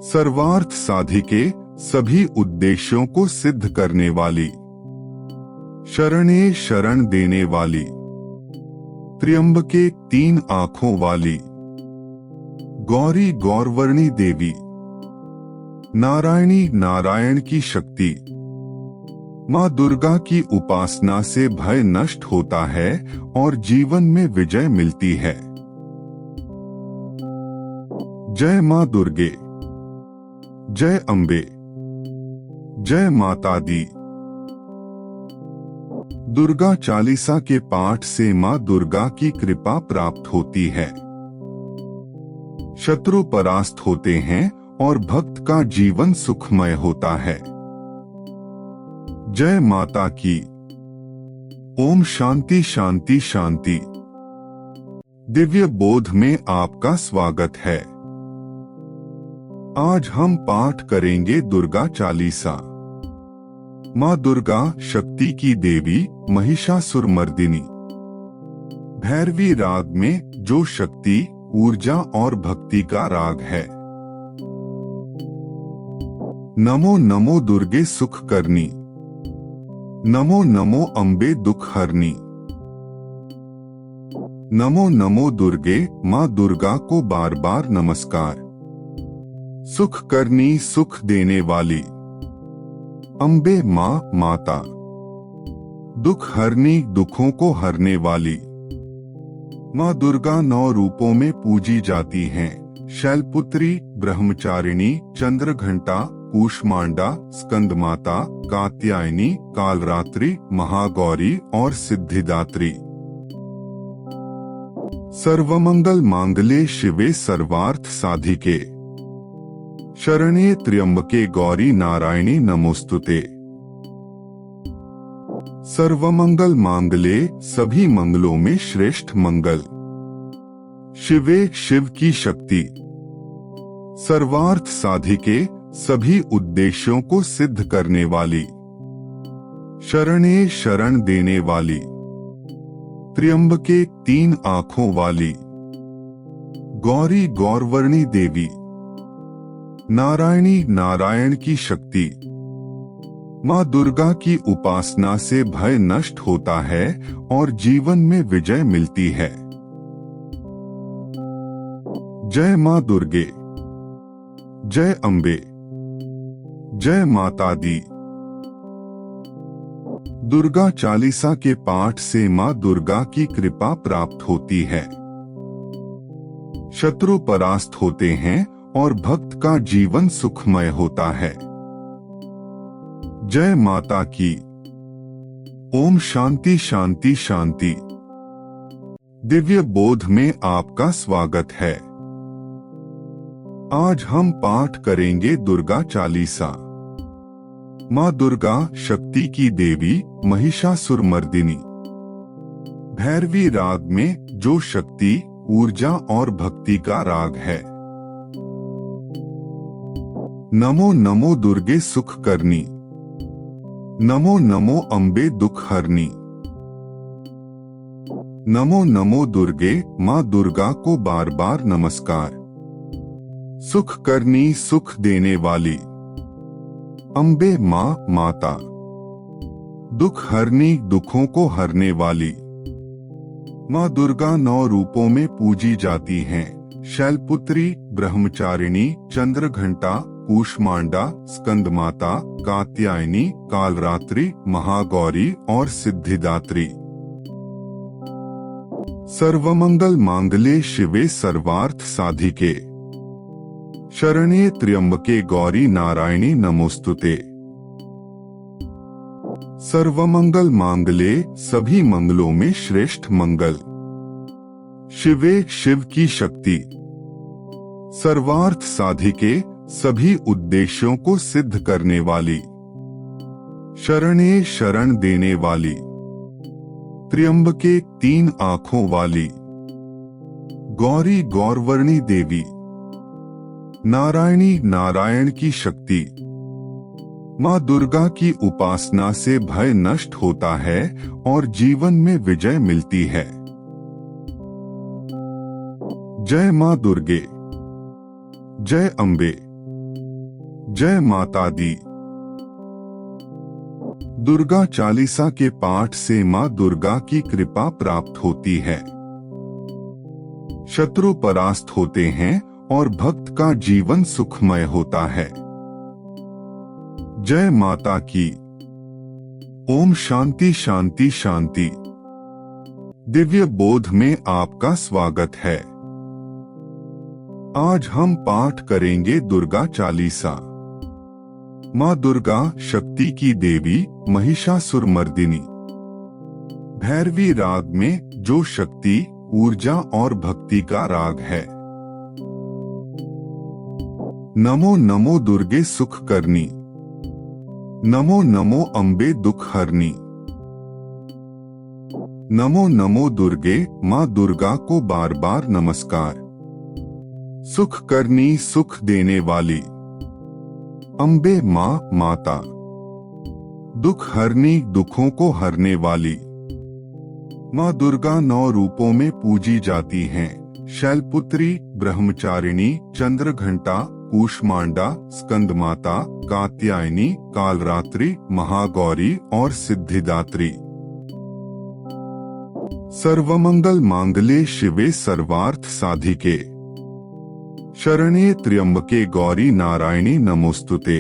सर्वार्थ साधिके, सभी उद्देश्यों को सिद्ध करने वाली। शरण्ये शरण देने वाली, त्र्यंबके 3 आंखों वाली, गौरी गौरवर्णी देवी, नारायणी नारायण की शक्ति। माँ दुर्गा की उपासना से भय नष्ट होता है और जीवन में विजय मिलती है। जय माँ दुर्गे, जय अम्बे, जय माता दी। दुर्गा चालीसा के पाठ से मां दुर्गा की कृपा प्राप्त होती है, शत्रु परास्त होते हैं और भक्त का जीवन सुखमय होता है। जय माता की। ओम शांति शांति शांति। दिव्य बोध में आपका स्वागत है। आज हम पाठ करेंगे दुर्गा चालीसा। मां दुर्गा शक्ति की देवी, महिषासुरमर्दिनी। भैरवी राग में जो शक्ति, ऊर्जा और भक्ति का राग है। नमो नमो दुर्गे सुख करनी, नमो नमो अम्बे दुख हरनी। नमो नमो दुर्गे, मां दुर्गा को बार बार नमस्कार। सुख करनी, सुख देने वाली। अम्बे मां, माता। दुख हरनी, दुखों को हरने वाली। मां दुर्गा 9 रूपों में पूजी जाती हैं। शैलपुत्री, ब्रह्मचारिणी, चंद्रघंटा, कूष्मांडा, स्कंदमाता, कात्यायनी, कालरात्रि, महागौरी और सिद्धिदात्री। सर्वमंगल मांगल्ये शिवे सर्वार्थ साधिके, शरण्ये त्र्यंबके गौरी नारायणी नमोस्तुते। सर्वमंगल मांगल्ये, सभी मंगलों में श्रेष्ठ मंगल। शिवे, शिव की शक्ति। सर्वार्थ साधिके, सभी उद्देश्यों को सिद्ध करने वाली। शरण्ये, शरण देने वाली। त्र्यंबके, 3 आंखों वाली। गौरी, गौरवर्णी देवी। नारायणी, नारायण की शक्ति। मां दुर्गा की उपासना से भय नष्ट होता है और जीवन में विजय मिलती है। जय मां दुर्गे। जय अम्बे। जय माता दी। दुर्गा चालीसा के पाठ से मां दुर्गा की कृपा प्राप्त होती है, शत्रु परास्त होते हैं और भक्त का जीवन सुखमय होता है। जय माता की। ओम शांति शांति शांति। दिव्य बोध में आपका स्वागत है। आज हम पाठ करेंगे दुर्गा चालीसा। मां दुर्गा शक्ति की देवी, महिषासुरमर्दिनी। भैरवी राग में जो शक्ति, ऊर्जा और भक्ति का राग है। नमो नमो दुर्गे सुख करनी, नमो नमो अम्बे दुख हरनी। नमो नमो दुर्गे, मां दुर्गा को बार बार नमस्कार। सुख करनी, सुख देने वाली। अम्बे मां, माता। दुख हरनी, दुखों को हरने वाली। मां दुर्गा 9 रूपों में पूजी जाती हैं। शैलपुत्री, ब्रह्मचारिणी, चंद्रघंटा, कूष्मांडा, स्कंदमाता, कात्यायनी, कालरात्रि, महागौरी और सिद्धिदात्री। सर्वमंगल मांगल्ये शिवे सर्वार्थ साधिके, शरण्ये त्र्यंबके गौरी नारायणी नमोस्तुते। सर्वमंगल मांगल्ये, सभी मंगलों में श्रेष्ठ मंगल। शिवे, शिव की शक्ति। सर्वार्थ साधिके, सभी उद्देश्यों को सिद्ध करने वाली। शरण्ये, शरण देने वाली। त्र्यंबके, 3 आंखों वाली। गौरी, गौरवर्णी देवी। नारायणी, नारायण की शक्ति। मां दुर्गा की उपासना से भय नष्ट होता है और जीवन में विजय मिलती है। जय मां दुर्गे। जय अम्बे। जय माता दी। दुर्गा चालीसा के पाठ से मां दुर्गा की कृपा प्राप्त होती है, शत्रु परास्त होते हैं और भक्त का जीवन सुखमय होता है। जय माता की। ओम शांति शांति शांति। दिव्य बोध में आपका स्वागत है। आज हम पाठ करेंगे दुर्गा चालीसा। माँ दुर्गा शक्ति की देवी महिषासुरमर्दिनी। भैरवी राग में जो शक्ति, ऊर्जा और भक्ति का राग है। नमो नमो दुर्गे सुख करनी, नमो नमो अम्बे दुख हरनी। नमो नमो दुर्गे माँ दुर्गा को बार बार नमस्कार। सुख करनी, सुख देने वाली। अम्बे माँ माता, दुख हरनी, दुखों को हरने वाली। माँ दुर्गा 9 रूपों में पूजी जाती हैं। शैलपुत्री, ब्रह्मचारिणी, चंद्रघंटा, कूष्मांडा, स्कंदमाता, कात्यायनी, कालरात्रि, महागौरी और सिद्धिदात्री। सर्वमंगल मांगल्ये शिवे सर्वार्थ साधिके, शरण्ये त्र्यंबके गौरी नारायणी नमोस्तुते।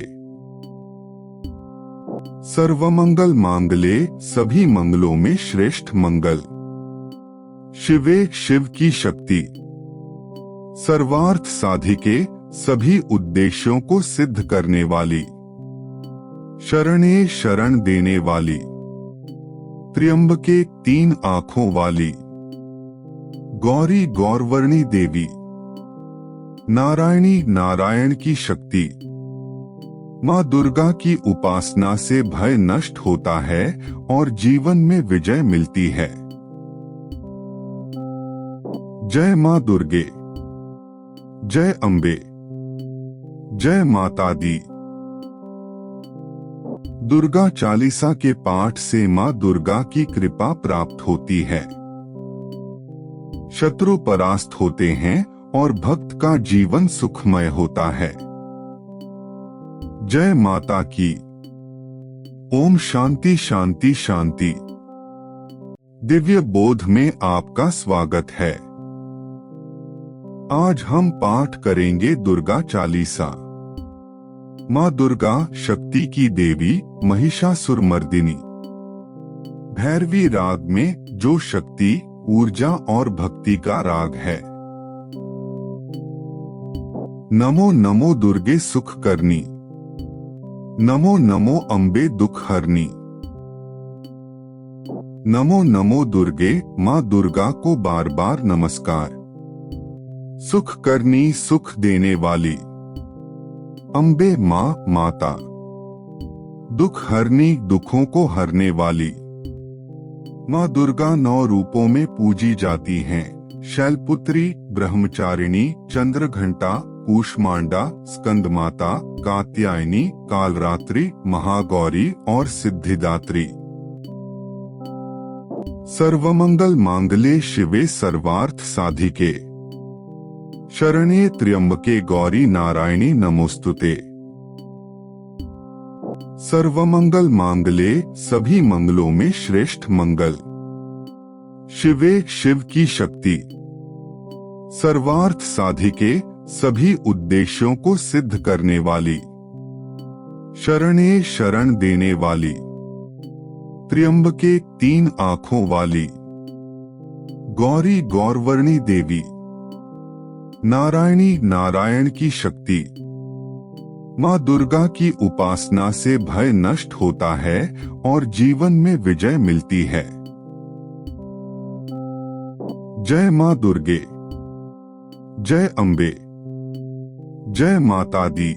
सर्वमंगल मांगल्ये सभी मंगलों में श्रेष्ठ मंगल। शिवे शिव की शक्ति। सर्वार्थ साधिके सभी उद्देश्यों को सिद्ध करने वाली। शरण्ये शरण देने वाली। त्र्यंबके 3 आंखों वाली। गौरी गौरवर्णी देवी। नारायणी नारायण की शक्ति। माँ दुर्गा की उपासना से भय नष्ट होता है और जीवन में विजय मिलती है। जय माँ दुर्गे, जय अम्बे, जय माता दी। दुर्गा चालीसा के पाठ से माँ दुर्गा की कृपा प्राप्त होती है। शत्रु परास्त होते हैं और भक्त का जीवन सुखमय होता है। जय माता की। ओम शांति शांति शांति। दिव्य बोध में आपका स्वागत है। आज हम पाठ करेंगे दुर्गा चालीसा। माँ दुर्गा शक्ति की देवी महिषासुरमर्दिनी। भैरवी राग में जो शक्ति, ऊर्जा और भक्ति का राग है। नमो नमो दुर्गे सुख करनी, नमो नमो अम्बे दुख हरनी। नमो नमो दुर्गे माँ दुर्गा को बार बार नमस्कार। सुख करनी, सुख देने वाली। अम्बे माँ माता, दुख हरनी, दुखों को हरने वाली। माँ दुर्गा 9 रूपों में पूजी जाती हैं। शैलपुत्री, ब्रह्मचारिणी, चंद्रघंटा, कूष्मांडा, स्कंदमाता, कात्यायनी, कालरात्रि, महागौरी और सिद्धिदात्री। सर्वमंगल मांगल्ये शिवे सर्वार्थ साधिके, शरण्ये त्र्यंबके गौरी नारायणी नमोस्तुते। सर्वमंगल मांगल्ये सभी मंगलों में श्रेष्ठ मंगल। शिवे शिव की शक्ति। सर्वार्थ साधिके सभी उद्देश्यों को सिद्ध करने वाली। शरण्ये शरण देने वाली। त्र्यंबके 3 आंखों वाली। गौरी गौरवर्णी देवी। नारायणी नारायण की शक्ति। माँ दुर्गा की उपासना से भय नष्ट होता है और जीवन में विजय मिलती है। जय माँ दुर्गे, जय अम्बे, जय माता दी।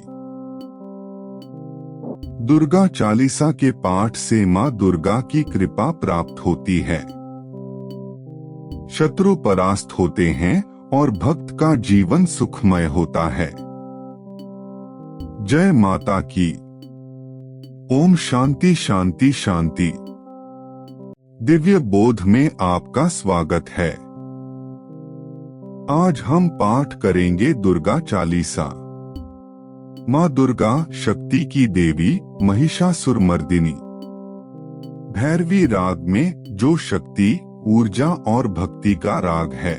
दुर्गा चालीसा के पाठ से माँ दुर्गा की कृपा प्राप्त होती है। शत्रु परास्त होते हैं और भक्त का जीवन सुखमय होता है। जय माता की। ओम शांति शांति शांति। दिव्य बोध में आपका स्वागत है। आज हम पाठ करेंगे दुर्गा चालीसा। माँ दुर्गा शक्ति की देवी महिषासुरमर्दिनी। भैरवी राग में जो शक्ति, ऊर्जा और भक्ति का राग है।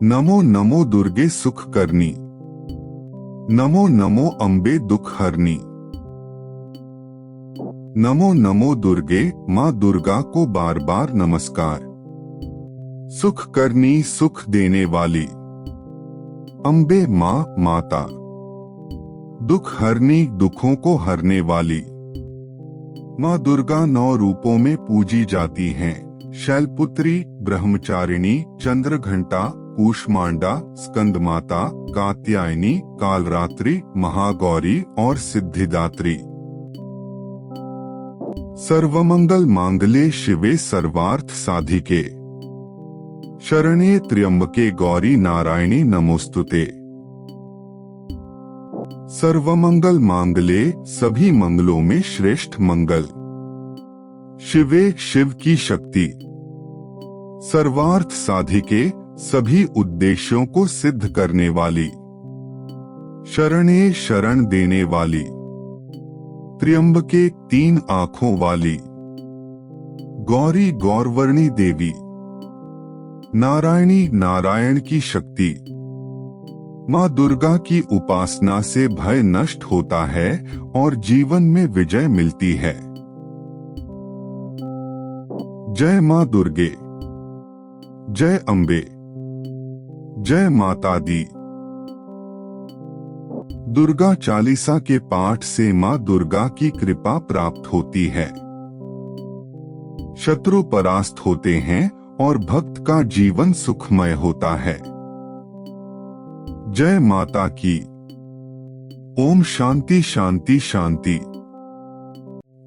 नमो नमो दुर्गे सुख करनी, नमो नमो अम्बे दुख हरनी। नमो नमो दुर्गे माँ दुर्गा को बार बार नमस्कार। सुख करनी, सुख देने वाली। अम्बे माँ माता, दुख हरनी, दुखों को हरने वाली। माँ दुर्गा 9 रूपों में पूजी जाती हैं। शैलपुत्री, ब्रह्मचारिणी, चंद्रघंटा, कूष्मांडा, स्कंदमाता, कात्यायनी, कालरात्रि, महागौरी और सिद्धिदात्री। सर्वमंगल मांगल्ये शिवे सर्वार्थ साधिके, शरण्ये त्र्यंबके गौरी नारायणी नमोस्तुते। सर्वमंगल मांगल्ये, सभी मंगलों में श्रेष्ठ मंगल। शिवे, शिव की शक्ति। सर्वार्थ साधिके, सभी उद्देश्यों को सिद्ध करने वाली। शरण्ये, शरण देने वाली। त्र्यंबके, 3 आंखों वाली। गौरी, गौरवर्णी देवी। नारायणी, नारायण की शक्ति। माँ दुर्गा की उपासना से भय नष्ट होता है और जीवन में विजय मिलती है। जय माँ दुर्गे, जय अम्बे, जय माता दी। दुर्गा चालीसा के पाठ से माँ दुर्गा की कृपा प्राप्त होती है। शत्रु परास्त होते हैं और भक्त का जीवन सुखमय होता है। जय माता की। ओम शांति शांति शांति।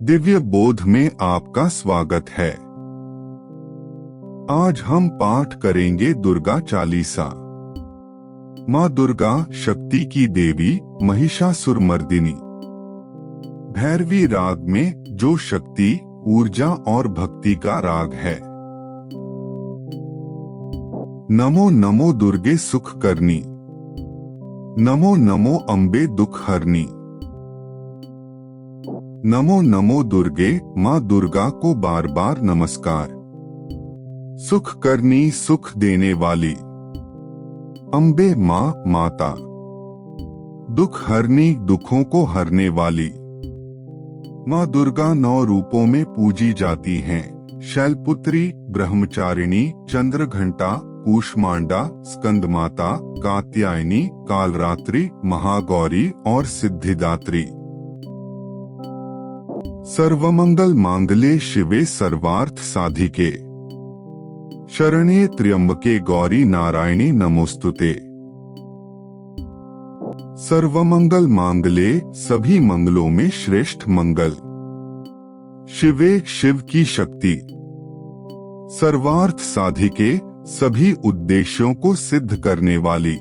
दिव्य बोध में आपका स्वागत है। आज हम पाठ करेंगे दुर्गा चालीसा। माँ दुर्गा शक्ति की देवी, महिषासुरमर्दिनी। भैरवी राग में जो शक्ति, ऊर्जा और भक्ति का राग है। नमो नमो दुर्गे सुख करनी, नमो नमो अम्बे दुख हरनी। नमो नमो दुर्गे, माँ दुर्गा को बार बार नमस्कार। सुख करनी, सुख देने वाली। अम्बे माँ, माता। दुख हरनी, दुखों को हरने वाली। माँ दुर्गा 9 रूपों में पूजी जाती हैं। शैलपुत्री, ब्रह्मचारिणी, चंद्रघंटा, कूष्मांडा, स्कंदमाता, कात्यायनी, कालरात्रि, महागौरी और सिद्धिदात्री। सर्वमंगल मांगल्ये शिवे सर्वार्थ साधिके, शरण्ये त्र्यंबके गौरी नारायणी नमोस्तुते। सर्वमंगल मांगल्ये, सभी मंगलों में श्रेष्ठ मंगल। शिवे, शिव की शक्ति। सर्वार्थ साधिके, सभी उद्देश्यों को सिद्ध करने वाली।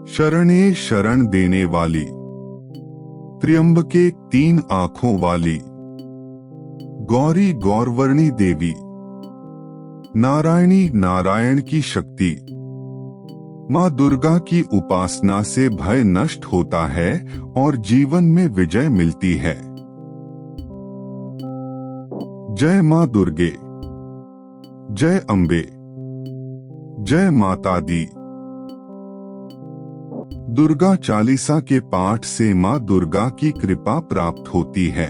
शरण्ये, शरण देने वाली। त्र्यंबके, 3 आंखों वाली। गौरी, गौरवर्णी देवी। नारायणी, नारायण की शक्ति। माँ दुर्गा की उपासना से भय नष्ट होता है और जीवन में विजय मिलती है। जय माँ दुर्गे, जय अम्बे, जय माता दी। दुर्गा चालीसा के पाठ से माँ दुर्गा की कृपा प्राप्त होती है।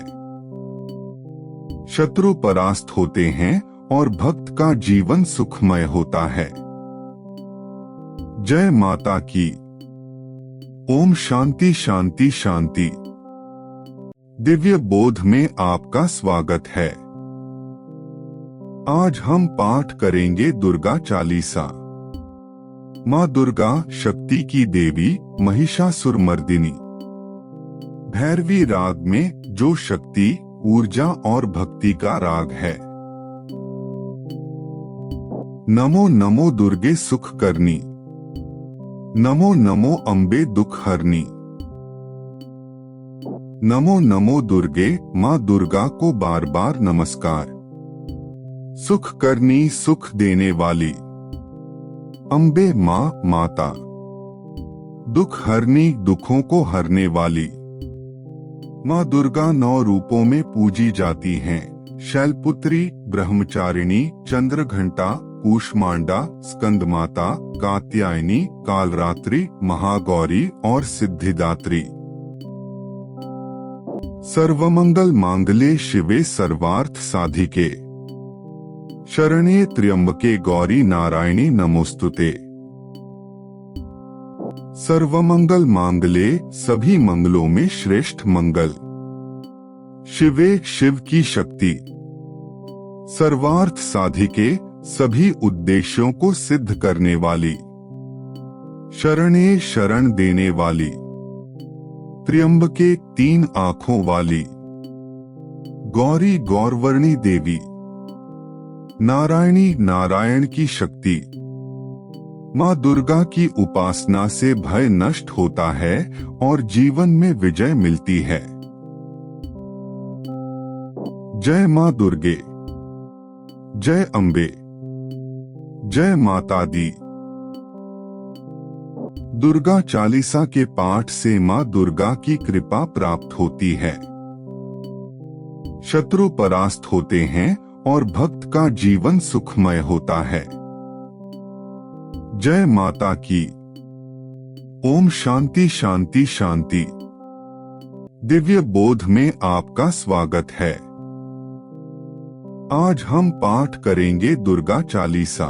शत्रु परास्त होते हैं और भक्त का जीवन सुखमय होता है। जय माता की। ओम शांति शांति शांति। दिव्य बोध में आपका स्वागत है। आज हम पाठ करेंगे दुर्गा चालीसा। माँ दुर्गा शक्ति की देवी, महिषासुरमर्दिनी। भैरवी राग में जो शक्ति, ऊर्जा और भक्ति का राग है। नमो नमो दुर्गे सुख करनी, नमो नमो अम्बे दुख हरनी। नमो नमो दुर्गे, माँ दुर्गा को बार बार नमस्कार। सुख करनी, सुख देने वाली। अम्बे माँ, माता। दुख हरनी, दुखों को हरने वाली। माँ दुर्गा 9 रूपों में पूजी जाती हैं। शैलपुत्री, ब्रह्मचारिणी, चंद्रघंटा, कूष्मांडा, स्कंदमाता, कात्यायनी, कालरात्रि, महागौरी और सिद्धिदात्री। सर्वमंगल मांगल्ये शिवे सर्वार्थ साधिके, शरण्ये त्र्यंबके गौरी नारायणी नमोस्तुते। सर्वमंगल मांगले सभी मंगलों में श्रेष्ठ मंगल। शिवे शिव की शक्ति, सर्वार्थ साधिके सभी उद्देश्यों को सिद्ध करने वाली, शरणे शरण देने वाली, त्र्यंबके 3 आंखों वाली, गौरी गौरवर्णी देवी, नारायणी नारायण की शक्ति। माँ दुर्गा की उपासना से भय नष्ट होता है और जीवन में विजय मिलती है। जय माँ दुर्गे, जय अम्बे, जय माता दी। दुर्गा चालीसा के पाठ से माँ दुर्गा की कृपा प्राप्त होती है, शत्रु परास्त होते हैं और भक्त का जीवन सुखमय होता है। जय माता की। ओम शांति शांति शांति। दिव्य बोध में आपका स्वागत है। आज हम पाठ करेंगे दुर्गा चालीसा।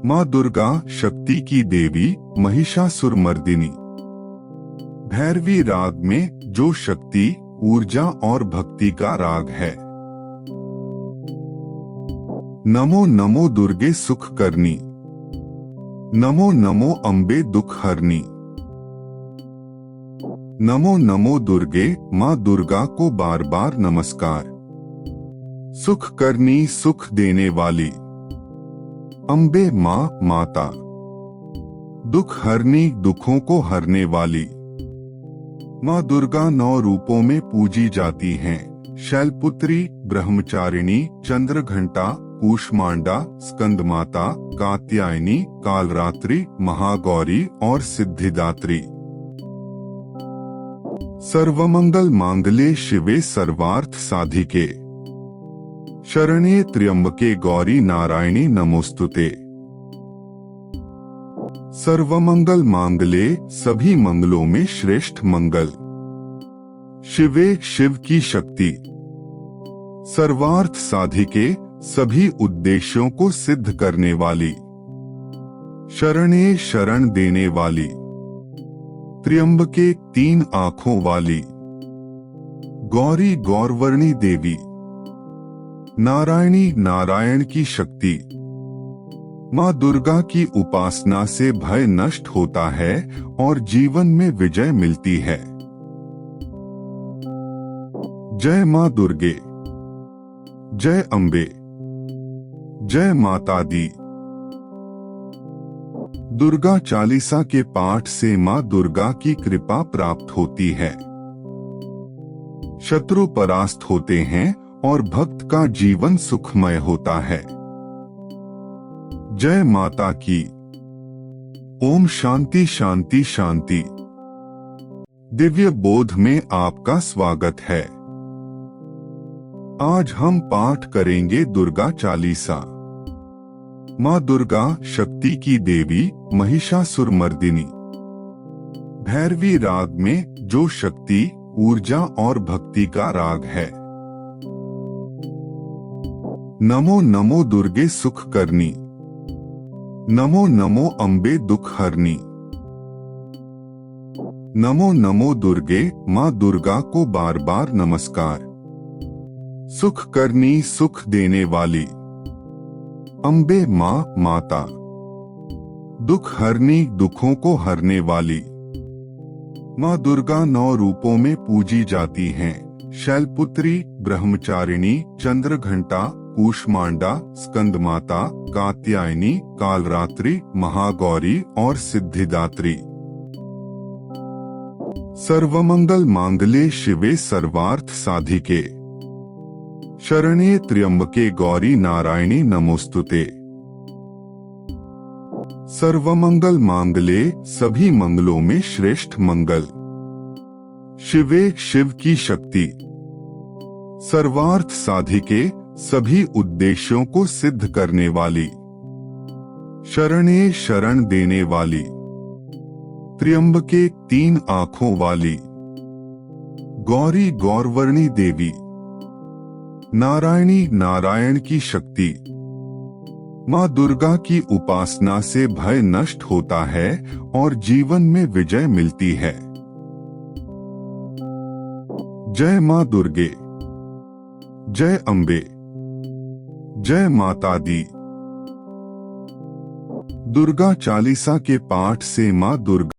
माँ दुर्गा शक्ति की देवी, महिषासुरमर्दिनी। भैरवी राग में जो शक्ति, ऊर्जा और भक्ति का राग है। नमो नमो दुर्गे सुख करनी, नमो नमो अम्बे दुख हरनी। नमो नमो दुर्गे, माँ दुर्गा को बार बार नमस्कार। सुख करनी, सुख देने वाली। अम्बे माँ माता, दुख हरनी, दुखों को हरने वाली। माँ दुर्गा 9 रूपों में पूजी जाती हैं। शैलपुत्री, ब्रह्मचारिणी, चंद्रघंटा, कूष्मांडा, स्कंदमाता, कात्यायनी, कालरात्रि, महागौरी और सिद्धिदात्री। सर्वमंगल मांगले शिवे सर्वार्थ साधिके, शरण्ये त्र्यंबके गौरी नारायणी नमोस्तुते। सर्वमंगल मांगले सभी मंगलों में श्रेष्ठ मंगल। शिवे शिव की शक्ति, सर्वार्थ साधिके सभी उद्देश्यों को सिद्ध करने वाली, शरणे शरण देने वाली, त्र्यंबके 3 आंखों वाली, गौरी गौरवर्णी देवी, नारायणी नारायण की शक्ति। माँ दुर्गा की उपासना से भय नष्ट होता है और जीवन में विजय मिलती है। जय माँ दुर्गे, जय अम्बे, जय माता दी। दुर्गा चालीसा के पाठ से माँ दुर्गा की कृपा प्राप्त होती है, शत्रु परास्त होते हैं और भक्त का जीवन सुखमय होता है। जय माता की। ओम शांति शांति शांति। दिव्य बोध में आपका स्वागत है। आज हम पाठ करेंगे दुर्गा चालीसा। माँ दुर्गा शक्ति की देवी, महिषासुरमर्दिनी। भैरवी राग में जो शक्ति, ऊर्जा और भक्ति का राग है। नमो नमो दुर्गे सुख करनी, नमो नमो अम्बे दुख हरनी। नमो नमो दुर्गे, माँ दुर्गा को बार बार नमस्कार। सुख करनी, सुख देने वाली। अम्बे माँ माता, दुख हरनी, दुखों को हरने वाली। माँ दुर्गा 9 रूपों में पूजी जाती हैं। शैलपुत्री, ब्रह्मचारिणी, चंद्रघंटा, कूष्मांडा, स्कंदमाता, कात्यायनी, कालरात्रि, महागौरी और सिद्धिदात्री। सर्वमंगल मांगले शिवे सर्वार्थ साधिके, शरण्ये त्र्यंबके गौरी नारायणी नमोस्तुते। सर्वमंगल मांगले सभी मंगलों में श्रेष्ठ मंगल। शिवे शिव की शक्ति, सर्वार्थ साधिके सभी उद्देश्यों को सिद्ध करने वाली, शरण्ये शरण देने वाली। त्र्यंबके 3 आंखों वाली, गौरी गौरवर्णी देवी, नारायणी नारायण की शक्ति। माँ दुर्गा की उपासना से भय नष्ट होता है और जीवन में विजय मिलती है। जय माँ दुर्गे, जय अम्बे, जय माता दी। दुर्गा चालीसा के पाठ से माँ दुर्गा